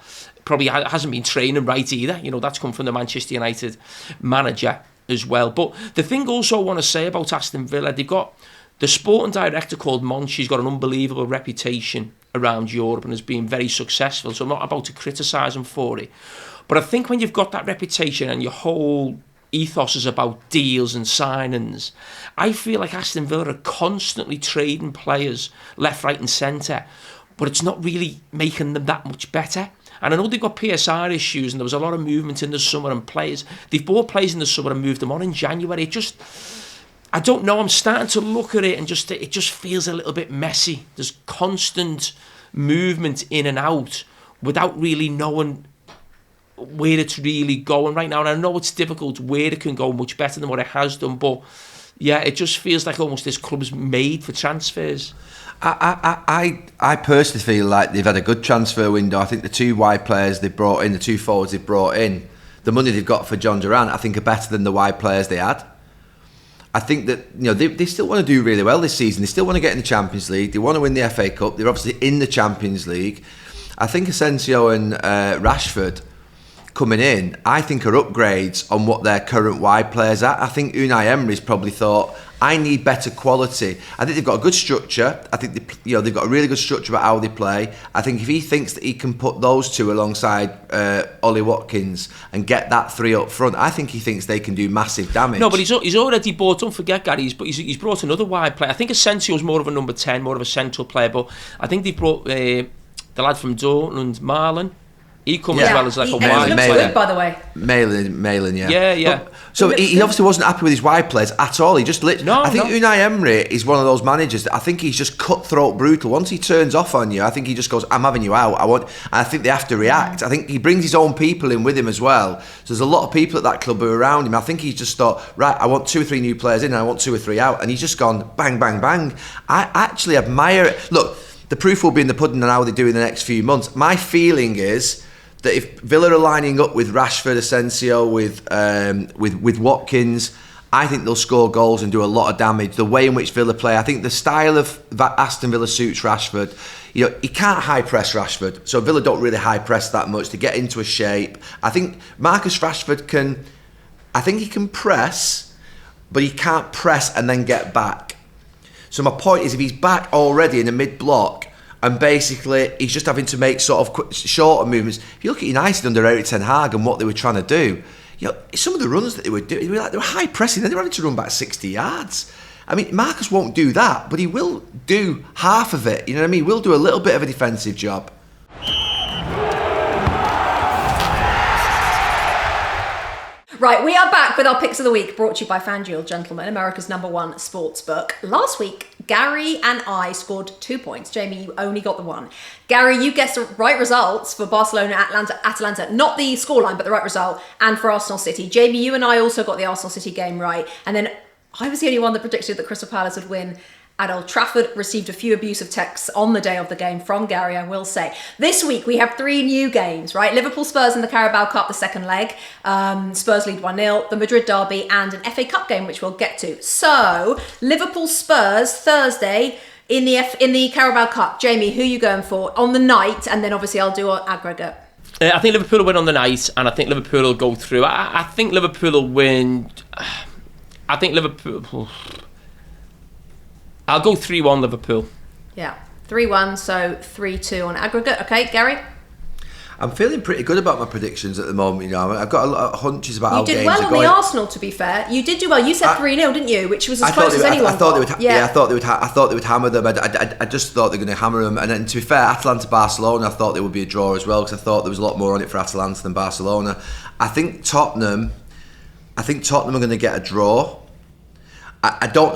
Probably hasn't been training right either. That's come from the Manchester United manager as well. But the thing also I want to say about Aston Villa, they've got the sporting director called Monchi. He's got an unbelievable reputation around Europe and has been very successful, so I'm not about to criticise him for it. But I think when you've got that reputation and your whole ethos is about deals and signings, I feel like Aston Villa are constantly trading players left, right and centre, but it's not really making them that much better. And I know they've got PSR issues, and there was a lot of movement in the summer, and they've bought players in the summer and moved them on in January. I don't know, I'm starting to look at it and it just feels a little bit messy. There's constant movement in and out without really knowing where it's really going right now. And I know it's difficult where it can go much better than what it has done, but yeah, it just feels like almost this club's made for transfers. I personally feel like they've had a good transfer window. I think the two wide players they've brought in, the two forwards they've brought in, the money they've got for John Durant, I think are better than the wide players they had. I think that they still want to do really well this season. They still want to get in the Champions League. They want to win the FA Cup. They're obviously in the Champions League. I think Asensio and Rashford coming in, I think are upgrades on what their current wide players are. I think Unai Emery's probably thought, I need better quality. I think they've got a good structure. I think they've got a really good structure about how they play. I think if he thinks that he can put those two alongside Ollie Watkins and get that three up front, I think he thinks they can do massive damage. No, but he's already bought. Don't forget, Gary. He's brought another wide player. I think Asensio's more of a number 10, more of a central player. But I think they brought the lad from Dortmund, Marlon. He comes as well as like a wide player. Good, by the way. Malin, yeah. Yeah. So he obviously wasn't happy with his wide players at all. He just I think Unai Emery is one of those managers that I think he's just cutthroat brutal. Once he turns off on you, I think he just goes, I'm having you out. And I think they have to react. I think he brings his own people in with him as well. So there's a lot of people at that club who are around him. I think he's just thought, right, I want 2 or 3 new players in and I want 2 or 3 out. And he's just gone bang, bang, bang. I actually admire it. Look, the proof will be in the pudding and how they do in the next few months. My feeling is that if Villa are lining up with Rashford, Asensio, with Watkins, I think they'll score goals and do a lot of damage. The way in which Villa play, I think the style of Aston Villa suits Rashford. He can't high press Rashford, so Villa don't really high press that much to get into a shape. I think Marcus Rashford can press, but he can't press and then get back. So my point is, if he's back already in a mid block, and basically he's just having to make sort of shorter movements. If you look at United under Erik ten Hag and what they were trying to do, some of the runs that they were doing, they were high pressing, then they were having to run back 60 yards. I mean, Marcus won't do that, but he will do half of it. You know what I mean? He will do a little bit of a defensive job. Right, we are back with our picks of the week, brought to you by FanDuel, gentlemen, America's #1 sportsbook. Last week, Gary and I scored 2 points. Jamie, you only got the 1. Gary, you guessed the right results for Barcelona, Atalanta, not the scoreline, but the right result, and for Arsenal City. Jamie, you and I also got the Arsenal City game right, and then I was the only one that predicted that Crystal Palace would win at Old Trafford. Received a few abusive texts on the day of the game from Gary, I will say. This week we have 3 new games, right? Liverpool Spurs in the Carabao Cup, the second leg. Spurs lead 1-0, the Madrid derby, and an FA Cup game, which we'll get to. So, Liverpool Spurs Thursday in the Carabao Cup. Jamie, who are you going for on the night? And then obviously I'll do an aggregate. I think Liverpool will win on the night, and I think Liverpool will go through. I think Liverpool will win. I think Liverpool. I'll go 3-1 Liverpool. Yeah, 3-1, so 3-2 on aggregate. Okay, Gary? I'm feeling pretty good about my predictions at the moment. I've got a lot of hunches about how games are going. You did well on the Arsenal, to be fair. You did do well. You said 3-0, didn't you? Which was as close as anyone. I thought they would hammer them. I just thought they were going to hammer them. And then, to be fair, Atalanta-Barcelona, I thought there would be a draw as well, because I thought there was a lot more on it for Atalanta than Barcelona. I think Tottenham are going to get a draw. I don't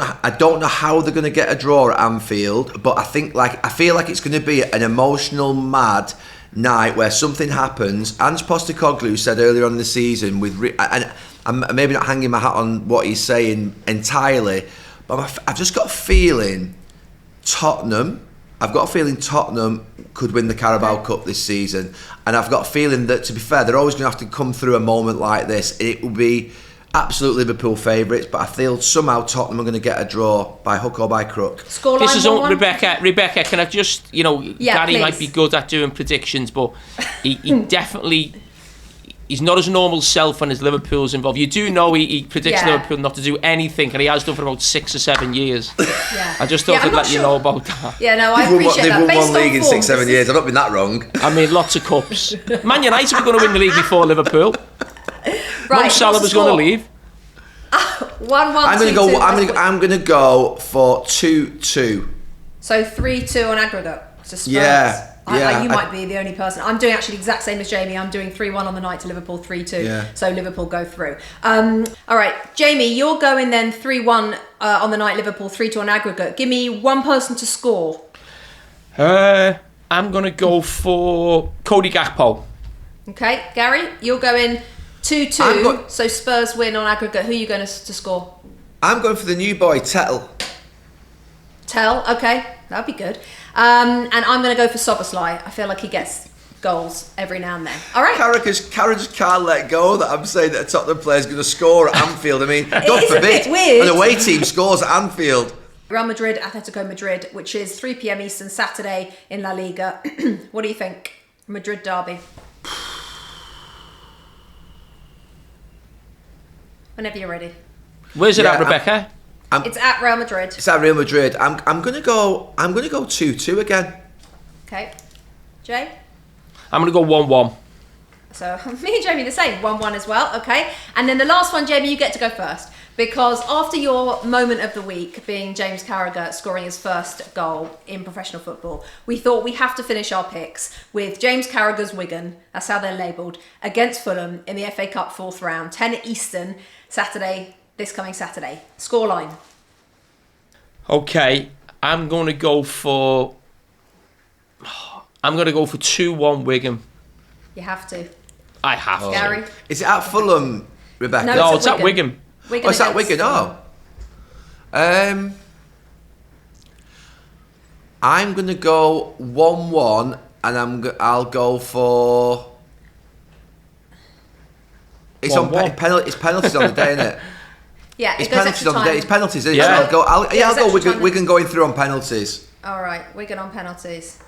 know how they're going to get a draw at Anfield, but I feel like it's going to be an emotional, mad night where something happens. Ange Postecoglou said earlier on in the season, and I'm maybe not hanging my hat on what he's saying entirely, but I've just got a feeling Tottenham could win the Carabao Cup this season, and I've got a feeling that, to be fair, they're always going to have to come through a moment like this. It will be absolute Liverpool favourites, but I feel somehow Tottenham are going to get a draw by hook or by crook. Scoreline. This is Rebecca. Can I just, Gary please. might be good at doing predictions, but he definitely, he's not his normal self when his Liverpool's involved. You do know he predicts Liverpool not to do anything, and he has done for about 6 or 7 years. Yeah. I just thought I'd let you know about that. Yeah, no, I appreciate that. They've won one league in 6-7 years. I've not been that wrong. I mean, lots of cups. Man United were going to win the league before Liverpool. Right, Mo Salah was going to leave. 1-1. I'm going to go for 2-2. So 3-2 on aggregate to Spurs. Yeah. You might be the only person. I'm doing actually the exact same as Jamie. I'm doing 3-1 on the night to Liverpool, 3-2. Yeah. So Liverpool go through. All right, Jamie, you're going then 3-1 on the night, Liverpool, 3-2 on aggregate. Give me one person to score. I'm going to go for Cody Gakpo. Okay, Gary, you're going 2-2, so Spurs win on aggregate. Who are you going to score? I'm going for the new boy, Tettle. Okay, that'd be good. And I'm going to go for Szoboszlai. I feel like he gets goals every now and then. All right. Carragher just can't let go that I'm saying that a Tottenham player is going to score at Anfield. I mean, God forbid, an away team scores at Anfield. Real Madrid, Atletico Madrid, which is 3 p.m. Eastern Saturday in La Liga. What do you think? Madrid derby. Whenever you're ready. Where's it at, Rebecca? It's at Real Madrid. It's at Real Madrid. I'm gonna go 2-2 again. Okay. Jay? I'm gonna go 1-1. So me and Jamie the same, 1-1 as well. Okay. And then the last one, Jamie, you get to go first. Because after your moment of the week being James Carragher scoring his first goal in professional football, we thought we have to finish our picks with James Carragher's Wigan, that's how they're labelled, against Fulham in the FA Cup 4th round, 10 Eastern, this coming Saturday. Scoreline. Okay, I'm going to go for 2-1 Wigan. You have to. I have to. Gary? Is it at Fulham, Rebecca? No, it's at Wigan. Oh, it's at Wigan. Oh. I'm going to go 1-1 and I'll go for... It's 1-1. It's penalties on the day, isn't it? Yeah, It's it goes penalties extra on the time. day. It's penalties, isn't it? Yeah. So I'll go extra time. Wigan going through on penalties. All right, Wigan on penalties.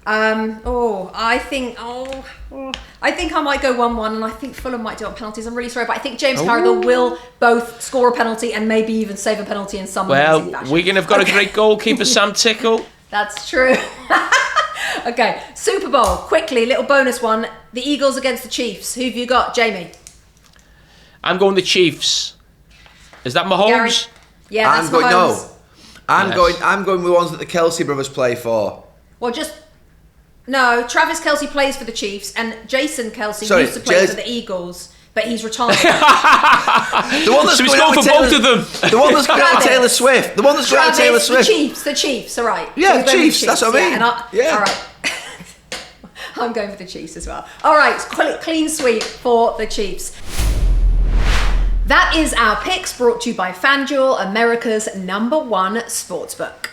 I think I might go 1-1, and I think Fulham might do it on penalties. I'm really sorry, but I think James Carragher will both score a penalty and maybe even save a penalty in some amazing fashion. Wigan have got a great goalkeeper, Sam Tickle. That's true. Okay, Super Bowl, quickly, little bonus one. The Eagles against the Chiefs. Who have you got, Jamie? I'm going the Chiefs. Is that Mahomes? Gary? Yeah, that's Mahomes. I'm going with ones that the Kelsey brothers play for. Well, no, Travis Kelce plays for the Chiefs, and Jason Kelce used to play for the Eagles, but he's retired. The one that's So he's going for both of them. The one that's going out Taylor Swift. The one that's going out Taylor Swift. The Chiefs, all right. Yeah, So Chiefs, that's what I mean. All right. I'm going for the Chiefs as well. All right, clean sweep for the Chiefs. That is our picks, brought to you by FanDuel, America's #1 sportsbook.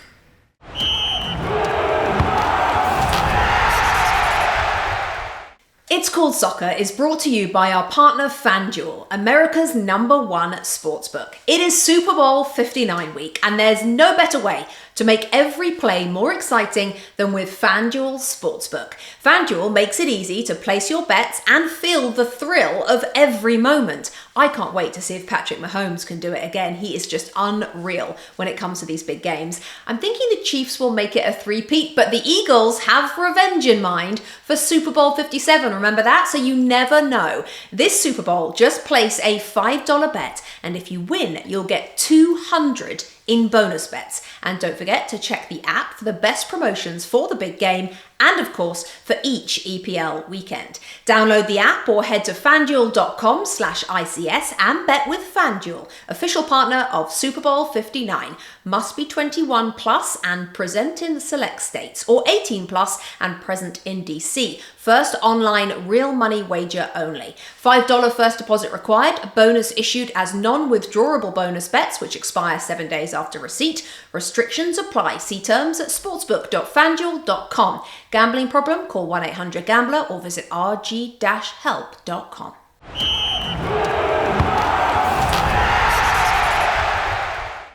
It's Called Soccer is brought to you by our partner FanDuel, America's #1 sportsbook. It is Super Bowl 59 week, and there's no better way to make every play more exciting than with FanDuel Sportsbook. FanDuel makes it easy to place your bets and feel the thrill of every moment. I can't wait to see if Patrick Mahomes can do it again. He is just unreal when it comes to these big games. I'm thinking the Chiefs will make it a three-peat, but the Eagles have revenge in mind for Super Bowl 57. Remember that? So you never know. This Super Bowl, just place a $5 bet, and if you win, you'll get $200 in bonus bets. And don't forget to check the app for the best promotions for the big game and, of course, for each EPL weekend. Download the app or head to fanduel.com/ICS and bet with FanDuel, official partner of Super Bowl 59. Must be 21 plus and present in select states, or 18 plus and present in DC. First online real money wager only. $5 first deposit required. Bonus issued as non-withdrawable bonus bets, which expire 7 days after receipt. Restrictions apply. See terms at sportsbook.fanduel.com. Gambling problem? Call 1-800-GAMBLER or visit rg-help.com.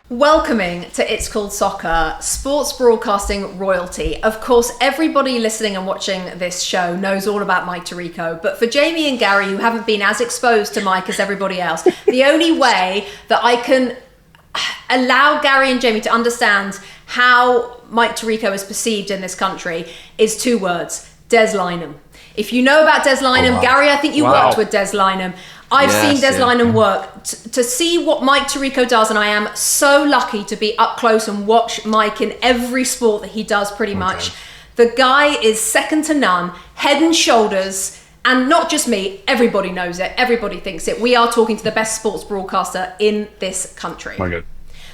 Welcoming to It's Called Soccer, sports broadcasting royalty. Of course, everybody listening and watching this show knows all about Mike Tirico, but for Jamie and Gary, who haven't been as exposed to Mike as everybody else, the only way that I can allow Gary and Jamie to understand how Mike Tirico is perceived in this country is 2 words: Des Lynam. If you know about Des Lynam, Gary, I think you worked with Des Lynam. I've seen Des Lynam work. To see what Mike Tirico does, and I am so lucky to be up close and watch Mike in every sport that he does pretty much. The guy is second to none, head and shoulders, and not just me, everybody knows it, everybody thinks it. We are talking to the best sports broadcaster in this country. My God.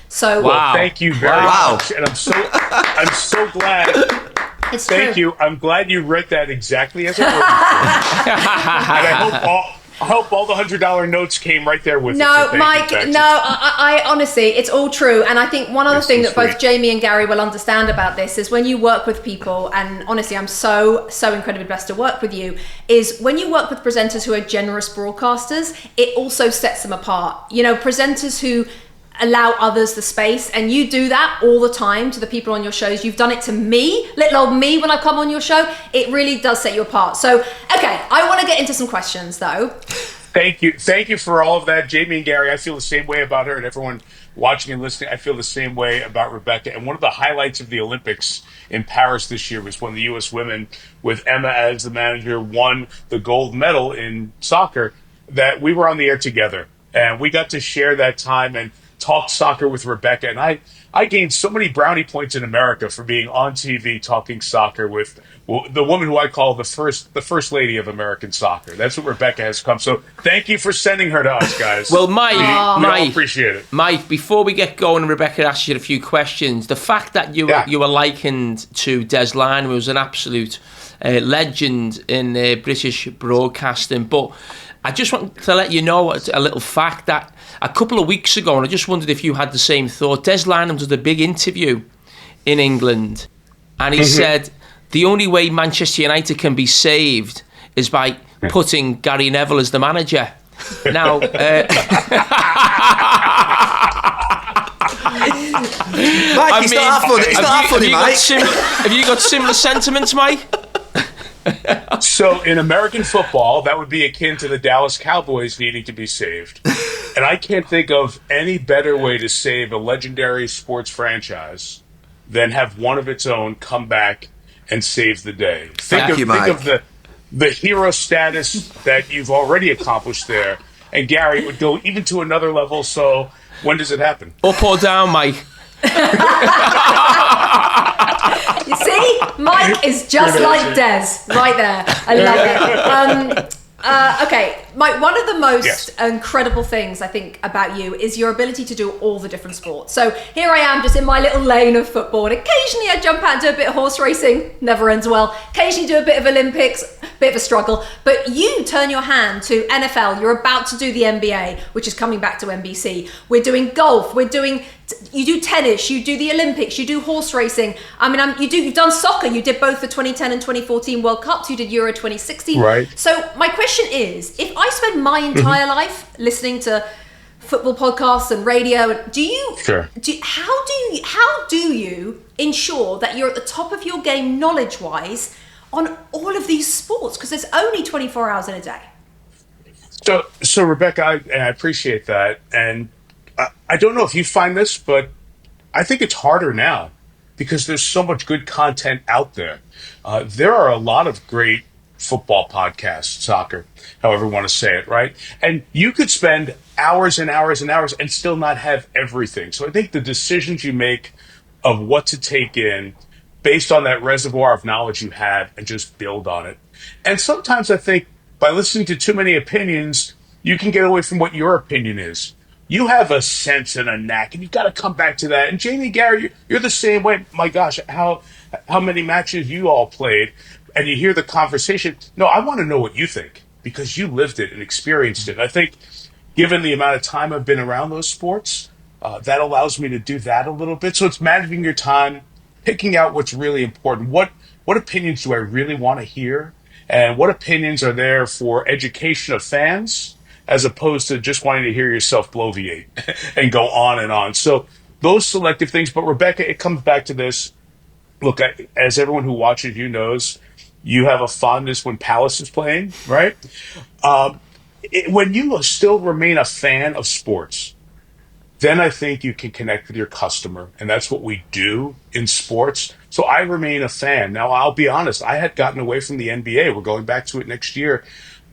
So well, thank you very much, and I'm so glad. It's Thank true. you. I'm glad you read that exactly as it was. And I hope I hope all the $100 notes came right there with No, it. So Mike, no, I honestly, it's all true. And I think one other thing that both Jamie and Gary will understand about this is when you work with people, and honestly, I'm so incredibly blessed to work with you, is when you work with presenters who are generous broadcasters, it also sets them apart. You know, presenters who allow others the space, and you do that all the time to the people on your shows. You've done it to me, little old me, when I come on your show. It really does set you apart. So, okay, I want to get into some questions though. Thank you for all of that, Jamie and Gary. I feel the same way about her, and everyone watching and listening, I feel the same way about Rebecca. And one of the highlights of the Olympics in Paris this year was when the U.S. women, with Emma as the manager, won the gold medal in soccer, that we were on the air together, and we got to share that time and talk soccer with Rebecca. And I gained so many brownie points in America for being on TV talking soccer with the woman who I call the first lady of American soccer. That's what Rebecca has come. So thank you for sending her to us, guys. Well, Mike, we Mike, appreciate it. Mike, before we get going, Rebecca asked you a few questions. The fact that you were likened to Des Lynam was an absolute legend in British broadcasting. But I just want to let you know a little fact that a couple of weeks ago, and I just wondered if you had the same thought, Des Lynam did a big interview in England, and he said the only way Manchester United can be saved is by putting Gary Neville as the manager. Now, Mike, it's not that funny. It's not that funny, Mike. Have you got similar sentiments, Mike? So in American football, that would be akin to the Dallas Cowboys needing to be saved. And I can't think of any better way to save a legendary sports franchise than have one of its own come back and save the day. Think of the hero status that you've already accomplished there. And Gary, it would go even to another level. So when does it happen? Up or down, Mike? You see, Mike is just like Des, right there. I love it. Okay, Mike, one of the most incredible things I think about you is your ability to do all the different sports. So here I am just in my little lane of football, and occasionally I jump out and do a bit of horse racing, never ends well. Occasionally do a bit of Olympics, bit of a struggle. But you turn your hand to NFL, you're about to do the NBA, which is coming back to NBC. We're doing golf, you do tennis, you do the Olympics, you do horse racing. I mean, you've done soccer. You did both the 2010 and 2014 World Cups. You did Euro 2016. Right. So my question is, if I spend my entire life listening to football podcasts and radio, how do you ensure that you're at the top of your game knowledge-wise on all of these sports? Because there's only 24 hours in a day. So Rebecca, I appreciate that, and I don't know if you find this, but I think it's harder now because there's so much good content out there. There are a lot of great football podcasts, soccer, however you want to say it, right? And you could spend hours and hours and hours and still not have everything. So I think the decisions you make of what to take in based on that reservoir of knowledge you have and just build on it. And sometimes I think by listening to too many opinions, you can get away from what your opinion is. You have a sense and a knack, and you've got to come back to that. And Jamie, Gary, you're the same way. My gosh, how many matches you all played, and you hear the conversation. No, I want to know what you think because you lived it and experienced it. I think given the amount of time I've been around those sports, that allows me to do that a little bit. So it's managing your time, picking out what's really important. What opinions do I really want to hear? And what opinions are there for education of fans as opposed to just wanting to hear yourself bloviate and go on and on. So those selective things. But Rebecca, it comes back to this. Look, as everyone who watches you knows, you have a fondness when Palace is playing, right? When you still remain a fan of sports, then I think you can connect with your customer. And that's what we do in sports. So I remain a fan. Now, I'll be honest, I had gotten away from the NBA. We're going back to it next year.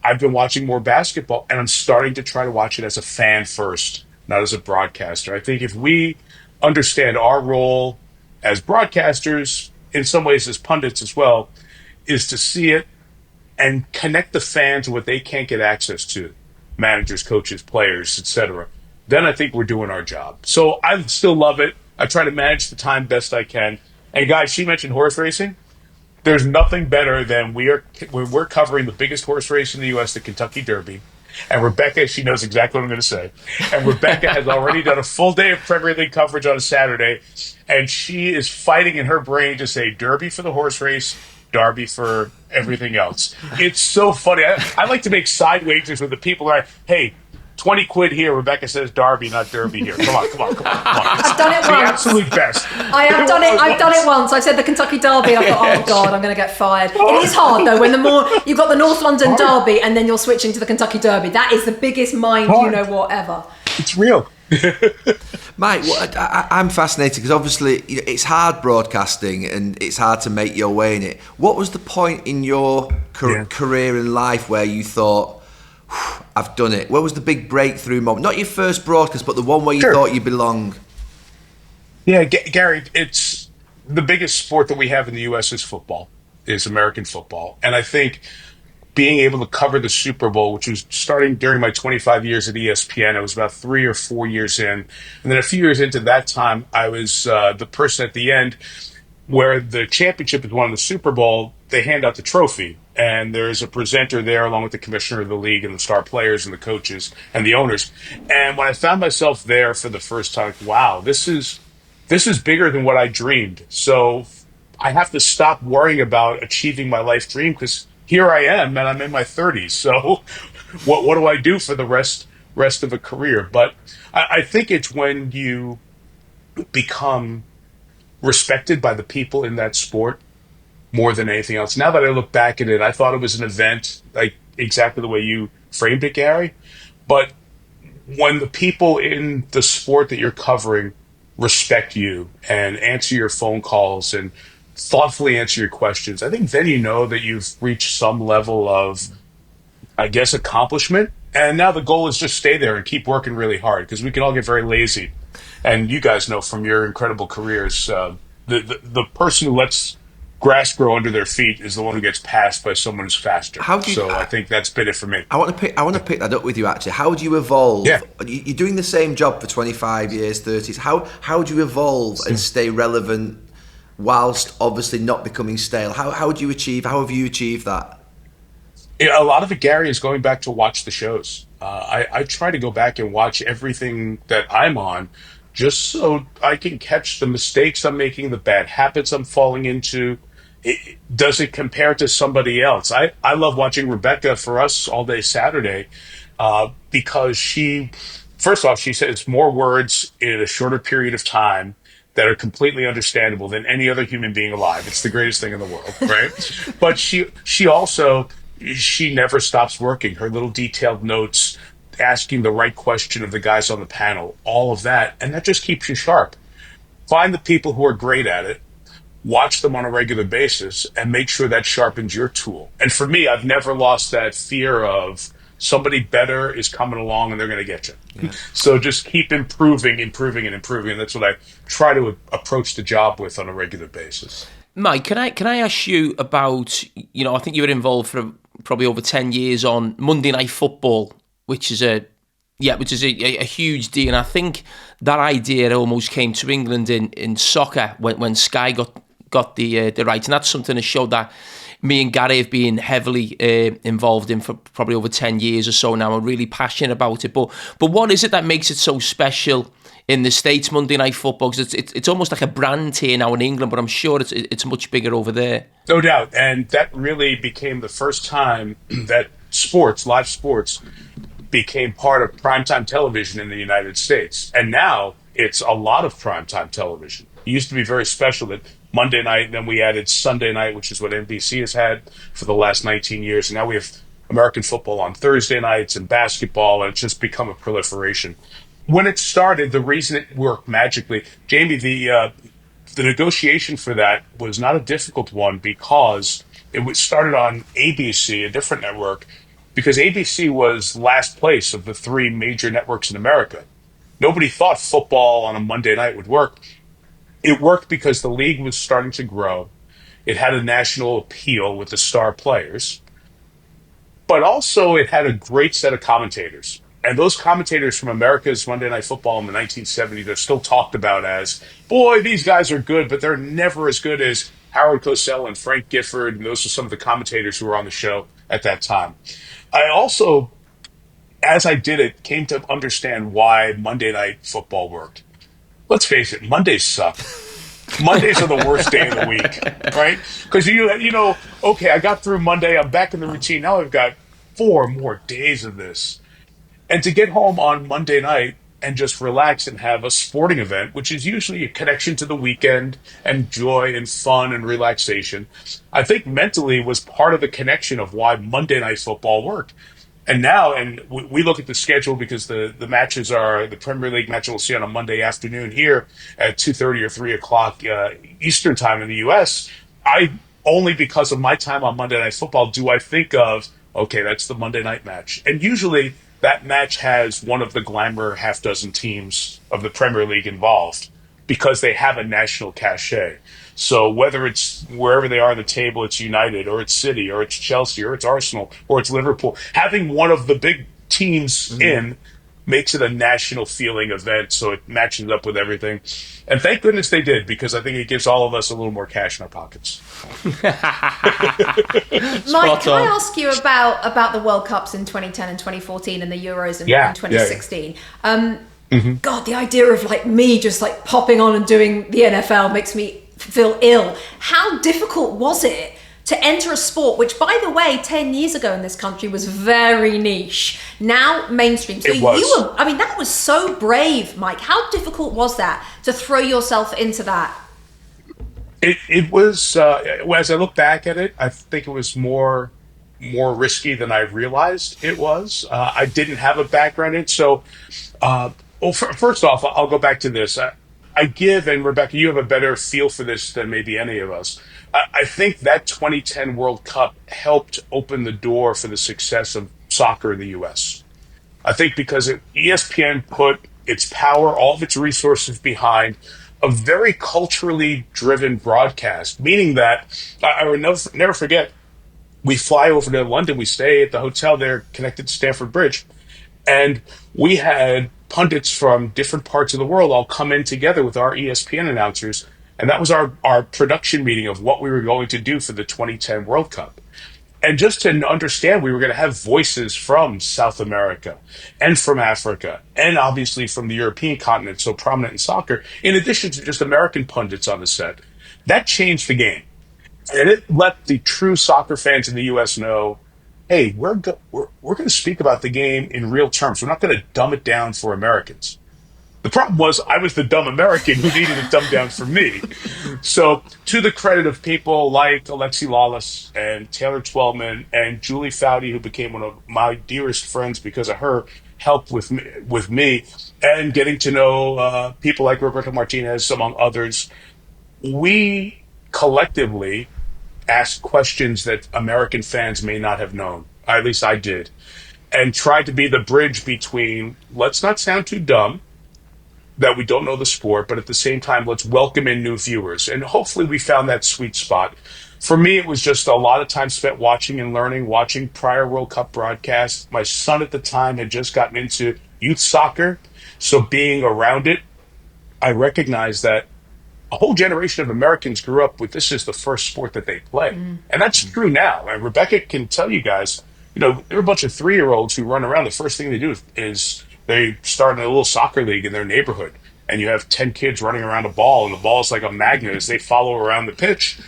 I've been watching more basketball, and I'm starting to try to watch it as a fan first, not as a broadcaster. I think if we understand our role as broadcasters, in some ways as pundits as well, is to see it and connect the fans to what they can't get access to, managers, coaches, players, etc., then I think we're doing our job. So I still love it. I try to manage the time best I can. And guys, she mentioned horse racing. There's nothing better than when we're covering the biggest horse race in the U.S., the Kentucky Derby, And Rebecca, she knows exactly what I'm going to say. And Rebecca has already done a full day of Premier League coverage on a Saturday. And she is fighting in her brain to say Derby for the horse race, Derby for everything else. It's so funny. I like to make side wagers with the people who are, hey, 20 quid here. Rebecca says Derby, not Derby here. Come on. I've done it The once. absolute best. I've done it once. I've said the Kentucky Derby. I thought, oh God, I'm going to get fired. It is hard though when you've got the North London Derby and then you're switching to the Kentucky Derby. That is the biggest mind you know what ever. It's real. Mike, I'm fascinated because obviously it's hard broadcasting and it's hard to make your way in it. What was the point in your career and life where you thought, I've done it? Where was the big breakthrough moment? Not your first broadcast, but the one where you thought you belonged. Yeah, Gary, it's the biggest sport that we have in the U.S. is American football. And I think being able to cover the Super Bowl, which was starting during my 25 years at ESPN, I was about 3 or 4 years in. And then a few years into that time, I was the person at the end where the championship is won in the Super Bowl, they hand out the trophy. And there's a presenter there along with the commissioner of the league and the star players and the coaches and the owners. And when I found myself there for the first time, wow, this is bigger than what I dreamed. So I have to stop worrying about achieving my life dream because here I am and I'm in my 30s. So what do I do for the rest of a career? But I think it's when you become respected by the people in that sport more than anything else. Now that I look back at it, I thought it was an event like exactly the way you framed it, Gary. But when the people in the sport that you're covering respect you and answer your phone calls and thoughtfully answer your questions, I think then you know that you've reached some level of, I guess, accomplishment. And now the goal is just stay there and keep working really hard because we can all get very lazy. And you guys know from your incredible careers, the person who lets grass grow under their feet is the one who gets passed by someone who's faster. I think that's been it for me. I want to pick that up with you actually. How do you evolve? Yeah. You're doing the same job for 25 years, 30s. How do you evolve and stay relevant whilst obviously not becoming stale? How have you achieved that? A lot of it, Gary, is going back to watch the shows. I try to go back and watch everything that I'm on just so I can catch the mistakes I'm making, the bad habits I'm falling into. Does it compare to somebody else? I love watching Rebecca for us all day Saturday because first off, she says more words in a shorter period of time that are completely understandable than any other human being alive. It's the greatest thing in the world, right? But she also, she never stops working. Her little detailed notes, asking the right question of the guys on the panel, all of that. And that just keeps you sharp. Find the people who are great at it, watch them on a regular basis, and make sure that sharpens your tool. And for me, I've never lost that fear of somebody better is coming along and they're going to get you. Yeah. So just keep improving. And that's what I try to approach the job with on a regular basis. Mike, can I ask you about, I think you were involved for probably over 10 years on Monday Night Football, which is a huge deal. And I think that idea almost came to England in soccer when Sky got the rights. And that's something that showed that me and Gary have been heavily involved in for probably over 10 years or so now. I'm really passionate about it. But what is it that makes it so special in the States, Monday Night Football? Because it's almost like a brand here now in England, but I'm sure it's much bigger over there. No doubt. And that really became the first time that live sports, became part of primetime television in the United States. And now it's a lot of primetime television. It used to be very special that Monday night, and then we added Sunday night, which is what NBC has had for the last 19 years. And now we have American football on Thursday nights and basketball, and it's just become a proliferation. When it started, the reason it worked magically, Jamie, the negotiation for that was not a difficult one because it was started on ABC, a different network, because ABC was last place of the 3 major networks in America. Nobody thought football on a Monday night would work. It worked because the league was starting to grow. It had a national appeal with the star players, but also it had a great set of commentators. And those commentators from America's Monday Night Football in the 1970s are still talked about as, boy, these guys are good, but they're never as good as Howard Cosell and Frank Gifford. And those are some of the commentators who were on the show at that time. I also as I did it, came to understand why Monday Night Football worked. Let's face it, Mondays suck. Mondays are the worst day of the week, right? Because okay, I got through Monday, I'm back in the routine. Now I've got 4 more days of this. And to get home on Monday night and just relax and have a sporting event, which is usually a connection to the weekend and joy and fun and relaxation, I think mentally was part of the connection of why Monday Night Football worked. And now, and we look at the schedule because the matches are the Premier League match we'll see on a Monday afternoon here at 2:30 or 3 o'clock Eastern time in the U.S. I only because of my time on Monday Night Football do I think of, okay, that's the Monday night match. And usually that match has one of the glamour half dozen teams of the Premier League involved because they have a national cachet. So whether it's wherever they are on the table, it's United or it's City or it's Chelsea or it's Arsenal or it's Liverpool, having one of the big teams in makes it a national feeling event. So it matches up with everything. And thank goodness they did, because I think it gives all of us a little more cash in our pockets. Mike, can I ask you about the World Cups in 2010 and 2014 and the Euros in 2016? God, the idea of like me just like popping on and doing the NFL makes me feel ill. How difficult was it to enter a sport which, by the way, 10 years ago in this country was very niche, now mainstream? So that was so brave, Mike. How difficult was that to throw yourself into that? It was, as I look back at it, I think it was more risky than I realized it was. I didn't have a background in it. So, first off, I'll go back to this. I give, and Rebecca, you have a better feel for this than maybe any of us. I think that 2010 World Cup helped open the door for the success of soccer in the U.S. I think because ESPN put its power, all of its resources behind a very culturally driven broadcast, meaning that I will never forget, we fly over to London, we stay at the hotel there connected to Stamford Bridge, and we had pundits from different parts of the world all come in together with our ESPN announcers, and that was our production meeting of what we were going to do for the 2010 World Cup. And just to understand, we were going to have voices from South America and from Africa and obviously from the European continent, so prominent in soccer, in addition to just American pundits on the set. That changed the game. And it let the true soccer fans in the U.S. know, hey, we're going to speak about the game in real terms. We're not going to dumb it down for Americans. The problem was I was the dumb American who needed it dumbed down for me. So to the credit of people like Alexi Lawless and Taylor Twellman and Julie Foudy, who became one of my dearest friends because of her help with me and getting to know people like Roberto Martinez, among others, we collectively asked questions that American fans may not have known. At least I did. And tried to be the bridge between, let's not sound too dumb, that we don't know the sport, but at the same time, let's welcome in new viewers. And hopefully we found that sweet spot. For me, it was just a lot of time spent watching and learning, watching prior World Cup broadcasts. My son at the time had just gotten into youth soccer. So being around it, I recognized that a whole generation of Americans grew up with this is the first sport that they play. And that's true now. And Rebecca can tell you guys, there are a bunch of 3-year-olds who run around. The first thing they do is they start in a little soccer league in their neighborhood, and you have 10 kids running around a ball, and the ball is like a magnet as they follow around the pitch.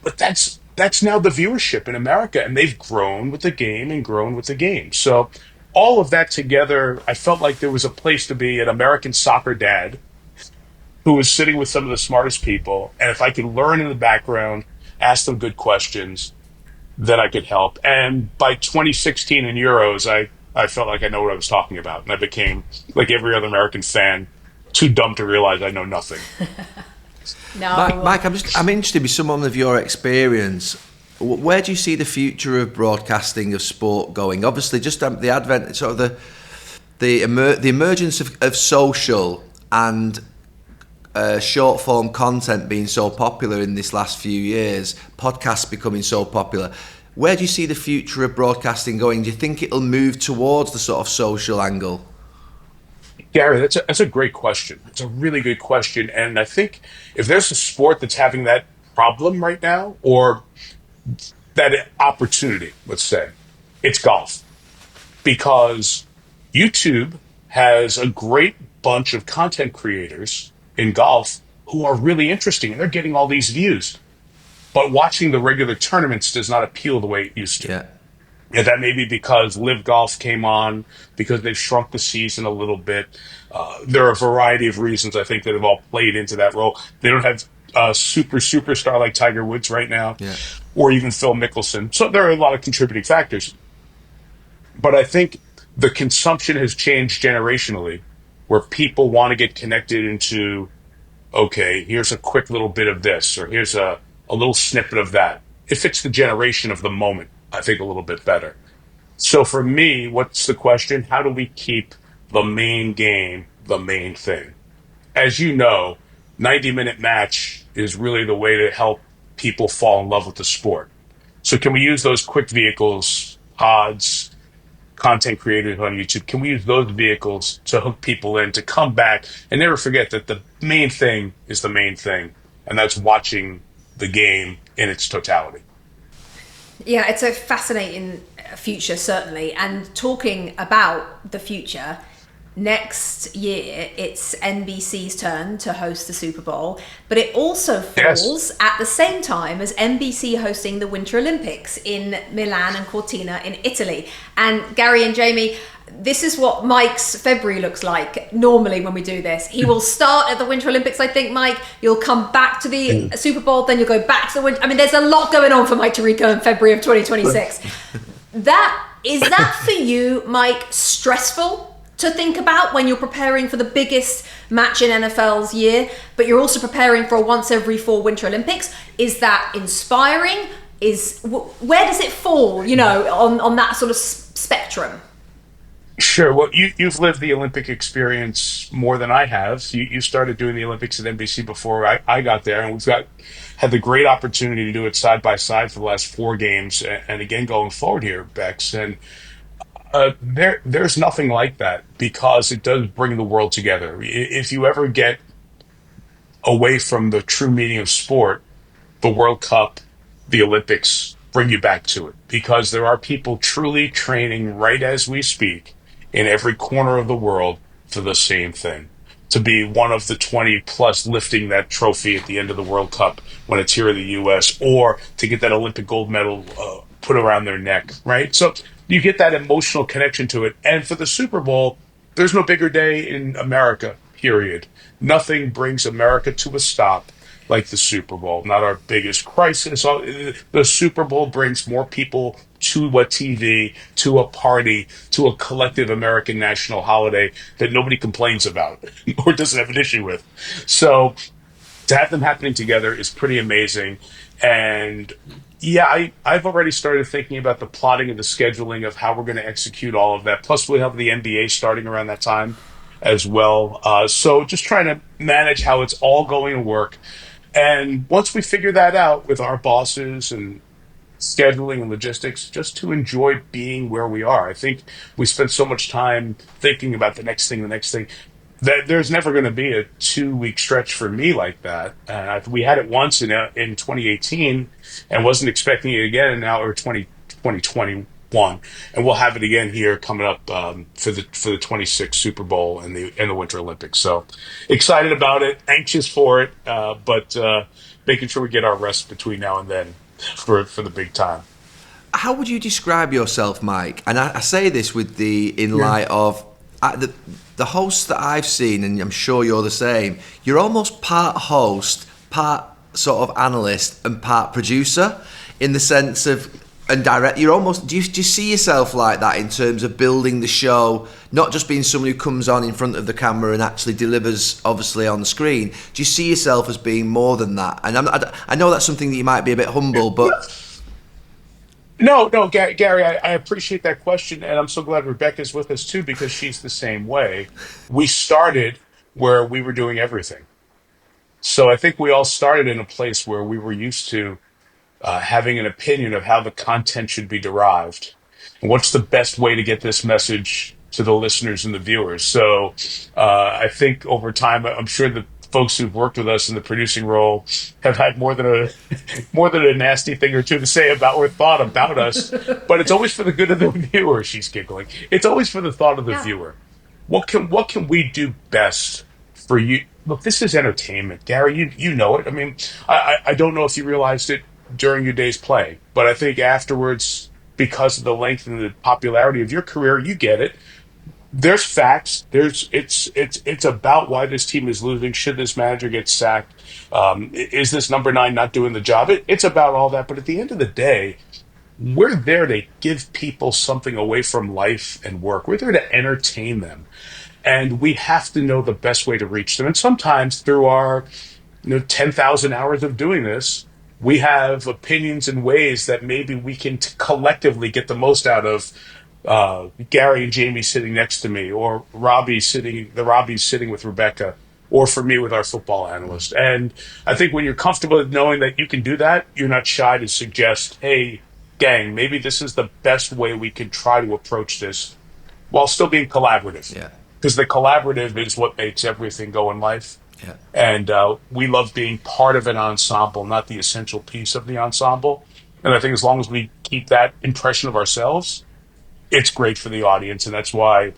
But that's now the viewership in America, and they've grown with the game and grown with the game. So all of that together, I felt like there was a place to be an American soccer dad who was sitting with some of the smartest people, and if I could learn in the background, ask them good questions, then I could help. And by 2016 in Euros, I felt like I know what I was talking about, and I became, like every other American fan, too dumb to realize I know nothing. No, Mike, I'm interested with someone of your experience. Where do you see the future of broadcasting of sport going? Obviously, just the advent, sort of the emergence of social and short form content being so popular in this last few years, podcasts becoming so popular. Where do you see the future of broadcasting going? Do you think it'll move towards the sort of social angle? Gary, that's a great question. It's a really good question. And I think if there's a sport that's having that problem right now, or that opportunity, let's say, it's golf. Because YouTube has a great bunch of content creators in golf who are really interesting and they're getting all these views. But watching the regular tournaments does not appeal the way it used to. Yeah. Yeah, that may be because Live Golf came on, because they've shrunk the season a little bit. There are a variety of reasons I think that have all played into that role. They don't have a superstar like Tiger Woods right now, Yeah. or even Phil Mickelson. So there are a lot of contributing factors. But I think the consumption has changed generationally, where people want to get connected into, okay, here's a quick little bit of this, or here's a little snippet of that. It fits the generation of the moment, I think, a little bit better. So for me, what's the question? How do we keep the main game the main thing? As you know, 90-minute match is really the way to help people fall in love with the sport. So can we use those quick vehicles, pods, content creators on YouTube? Can we use those vehicles to hook people in, to come back and never forget that the main thing is the main thing, and that's watching the game in its totality? Yeah, it's a fascinating future, certainly. And talking about the future, next year it's NBC's turn to host the Super Bowl, but it also falls at the same time as NBC hosting the Winter Olympics in Milan and Cortina in Italy. And Gary and Jamie, this is what Mike's February looks like normally when we do this. He will start at the Winter Olympics, I think, Mike. You'll come back to the Super Bowl, then you'll go back to the Winter. I mean, there's a lot going on for Mike Tirico in February of 2026. Is that for you, Mike, stressful to think about when you're preparing for the biggest match in NFL's year, but you're also preparing for a once every 4 Winter Olympics? Is that inspiring? Where does it fall, on that sort of spectrum? Sure. Well, you've lived the Olympic experience more than I have. You started doing the Olympics at NBC before I got there, and we've had the great opportunity to do it side by side for the last 4 games, and again going forward here, Bex. And there's nothing like that, because it does bring the world together. If you ever get away from the true meaning of sport, the World Cup, the Olympics bring you back to it, because there are people truly training right as we speak in every corner of the world for the same thing. To be one of the 20 plus lifting that trophy at the end of the World Cup when it's here in the US, or to get that Olympic gold medal put around their neck, right? So you get that emotional connection to it. And for the Super Bowl, there's no bigger day in America, period. Nothing brings America to a stop like the Super Bowl. Not our biggest crisis. The Super Bowl brings more people to a TV, to a party, to a collective American national holiday that nobody complains about or doesn't have an issue with. So to have them happening together is pretty amazing. And yeah, I've already started thinking about the plotting and the scheduling of how we're going to execute all of that. Plus, we'll have the NBA starting around that time as well. So just trying to manage how it's all going to work. And once we figure that out with our bosses and scheduling and logistics, just to enjoy being where we are. I think we spend so much time thinking about the next thing, that there's never going to be a 2-week stretch for me like that. We had it once in 2018 and wasn't expecting it again, and now we're 2021, and we'll have it again here coming up for the 26th Super Bowl and the Winter Olympics. So excited about it, anxious for it, but making sure we get our rest between now and then for the big time. How would you describe yourself, Mike? And I say this in light of the hosts that I've seen, and I'm sure you're the same. You're almost part host, part sort of analyst, and part producer, in the sense of and direct. You're almost. Do you see yourself like that in terms of building the show, not just being someone who comes on in front of the camera and actually delivers, obviously on the screen? Do you see yourself as being more than that? And I know that's something that you might be a bit humble, but. No, Gary, I appreciate that question, and I'm so glad Rebecca's with us too, because she's the same way. We started where we were doing everything. So I think we all started in a place where we were used to having an opinion of how the content should be derived, and what's the best way to get this message to the listeners and the viewers. So I think over time, I'm sure that folks who've worked with us in the producing role have had more than a nasty thing or two to say about or thought about us. But it's always for the good of the viewer. She's giggling. It's always for the thought of the viewer. What can we do best for you? Look, this is entertainment, Gary. You know it. I mean, I don't know if you realized it during your day's play, but I think afterwards, because of the length and the popularity of your career, you get it. There's facts. It's about why this team is losing. Should this manager get sacked? Is this number 9 not doing the job? It's about all that. But at the end of the day, we're there to give people something away from life and work. We're there to entertain them, and we have to know the best way to reach them. And sometimes through our 10,000 hours of doing this, we have opinions and ways that maybe we can collectively get the most out of Gary and Jamie sitting next to me, or Robbie's sitting with Rebecca, or for me with our football analyst. And I think when you're comfortable with knowing that you can do that, you're not shy to suggest, hey, gang, maybe this is the best way we can try to approach this while still being collaborative. Yeah. Because the collaborative is what makes everything go in life. Yeah. And we love being part of an ensemble, not the essential piece of the ensemble. And I think as long as we keep that impression of ourselves, it's great for the audience. And that's why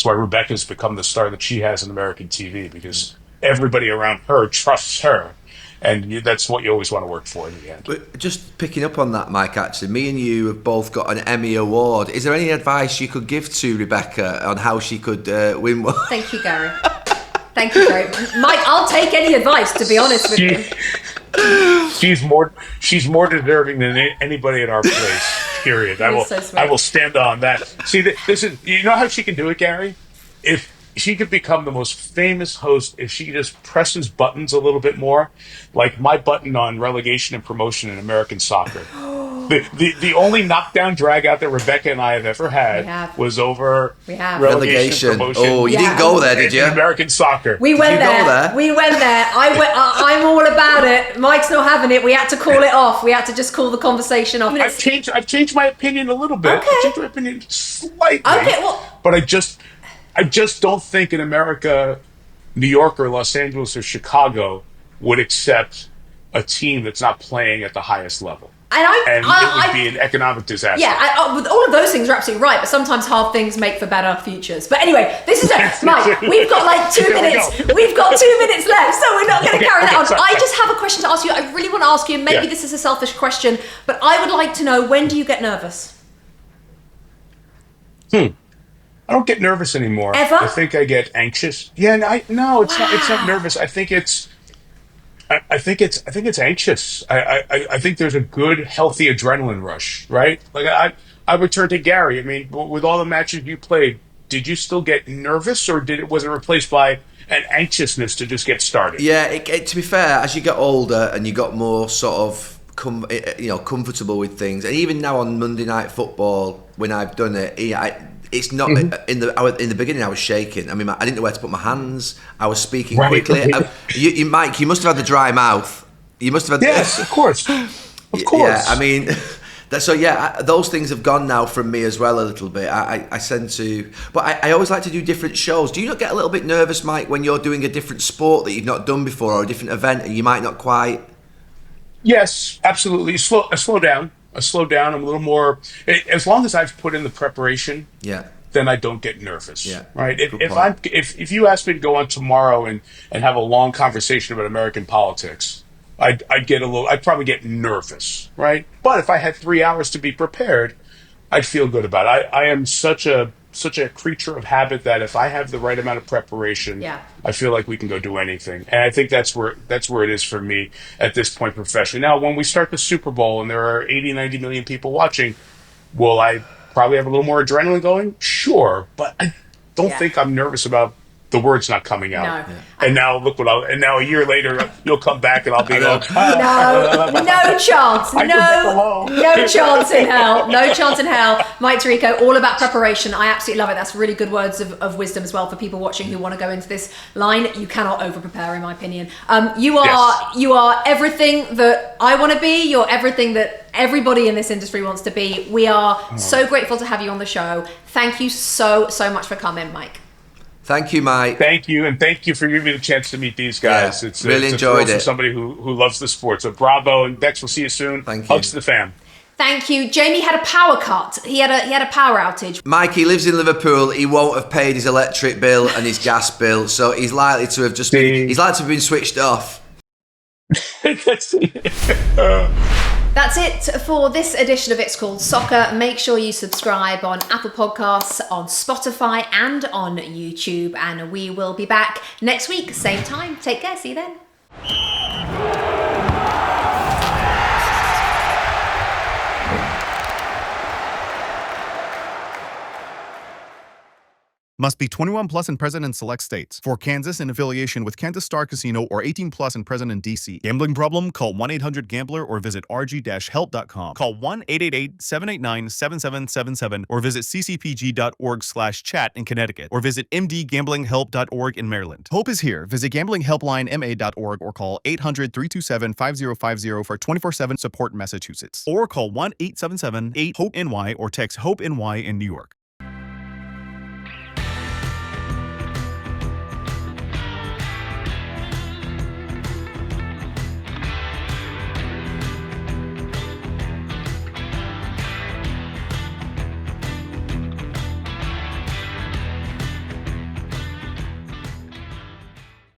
Rebecca's become the star that she has in American TV, because everybody around her trusts her. And that's what you always want to work for in the end. But just picking up on that, Mike, actually, me and you have both got an Emmy Award. Is there any advice you could give to Rebecca on how she could win one? Thank you, Gary. Thank you, Gary. Mike, I'll take any advice, to be honest with you. She's more deserving than anybody at our place, period. I will stand on that. See, this is, you know how she can do it, Gary? If she could become the most famous host if she just presses buttons a little bit more, like my button on relegation and promotion in American soccer. The only knockdown drag out that Rebecca and I have ever had was over relegation. Promotion. Oh, you didn't go there, did you? American soccer. We went there. We went there. I'm all about it. Mike's not having it. We had to call it off. We had to just call the conversation off. I've changed my opinion a little bit. Okay. I've changed my opinion slightly. Okay, well, but I just don't think in America, New York or Los Angeles or Chicago would accept a team that's not playing at the highest level. And it would be an economic disaster. Yeah, with all of those things are absolutely right, but sometimes hard things make for better futures. But anyway, this is it. Mike, we've got like 2 minutes. We've got 2 minutes left, so we're not going to carry that on. I just have a question to ask you. I really want to ask you, and maybe this is a selfish question, but I would like to know, when do you get nervous? I don't get nervous anymore. Ever? I think I get anxious. Yeah, no, it's not nervous. I think it's anxious. I think there's a good, healthy adrenaline rush, right? Like I would turn to Gary. I mean, with all the matches you played, did you still get nervous, or was it replaced by an anxiousness to just get started? Yeah, to be fair, as you get older and you got more sort of comfortable with things, and even now on Monday Night Football, when I've done it, it's not in the beginning. I was shaking. I mean, I didn't know where to put my hands. I was speaking quickly. You, Mike, you must have had the dry mouth. You must have had. Yes, of course, of course. Yeah, I mean, those things have gone now from me as well a little bit. I tend to, but I always like to do different shows. Do you not get a little bit nervous, Mike, when you're doing a different sport that you've not done before, or a different event, and you might not quite? Yes, absolutely. I slow down. I'm a little more, as long as I've put in the preparation, then I don't get nervous. Yeah. Right. If you ask me to go on tomorrow and have a long conversation about American politics, I'd probably get nervous. Right. But if I had 3 hours to be prepared, I'd feel good about it. I am such a creature of habit that if I have the right amount of preparation, I feel like we can go do anything. And I think that's where it is for me at this point professionally. Now, when we start the Super Bowl and there are 80, 90 million people watching, will I probably have a little more adrenaline going? Sure. But I don't think I'm nervous about the words not coming out. No. And now now a year later, you'll come back and I'll be like, no chance. No chance in hell. No chance in hell. Mike Tirico, all about preparation. I absolutely love it. That's really good words of wisdom as well for people watching who want to go into this line. You cannot over prepare, in my opinion. You are everything that I want to be. You're everything that everybody in this industry wants to be. We are so grateful to have you on the show. Thank you so much for coming, Mike. Thank you, Mike. Thank you, and thank you for giving me the chance to meet these guys. Yeah, It's really it's a enjoyed thrill for it. somebody who loves the sport. So bravo, and Bex, we'll see you soon. Thank Hugs you. to the fam. Thank you. Jamie had a power cut. He had a power outage. Mike, he lives in Liverpool. He won't have paid his electric bill and his gas bill, so he's likely to have he's likely to have been switched off. That's it for this edition of It's Called Soccer. Make sure you subscribe on Apple Podcasts, on Spotify, and on YouTube. And we will be back next week, same time. Take care. See you then. Must be 21 plus and present in select states. For Kansas, in affiliation with Kansas Star Casino, or 18 plus and present in D.C. Gambling problem? Call 1-800-GAMBLER or visit rg-help.com. Call 1-888-789-7777 or visit ccpg.org/chat in Connecticut or visit mdgamblinghelp.org in Maryland. Hope is here. Visit gamblinghelplinema.org or call 800-327-5050 for 24/7 support in Massachusetts. Or call 1-877-8-HOPE-NY or text HOPE-NY in New York.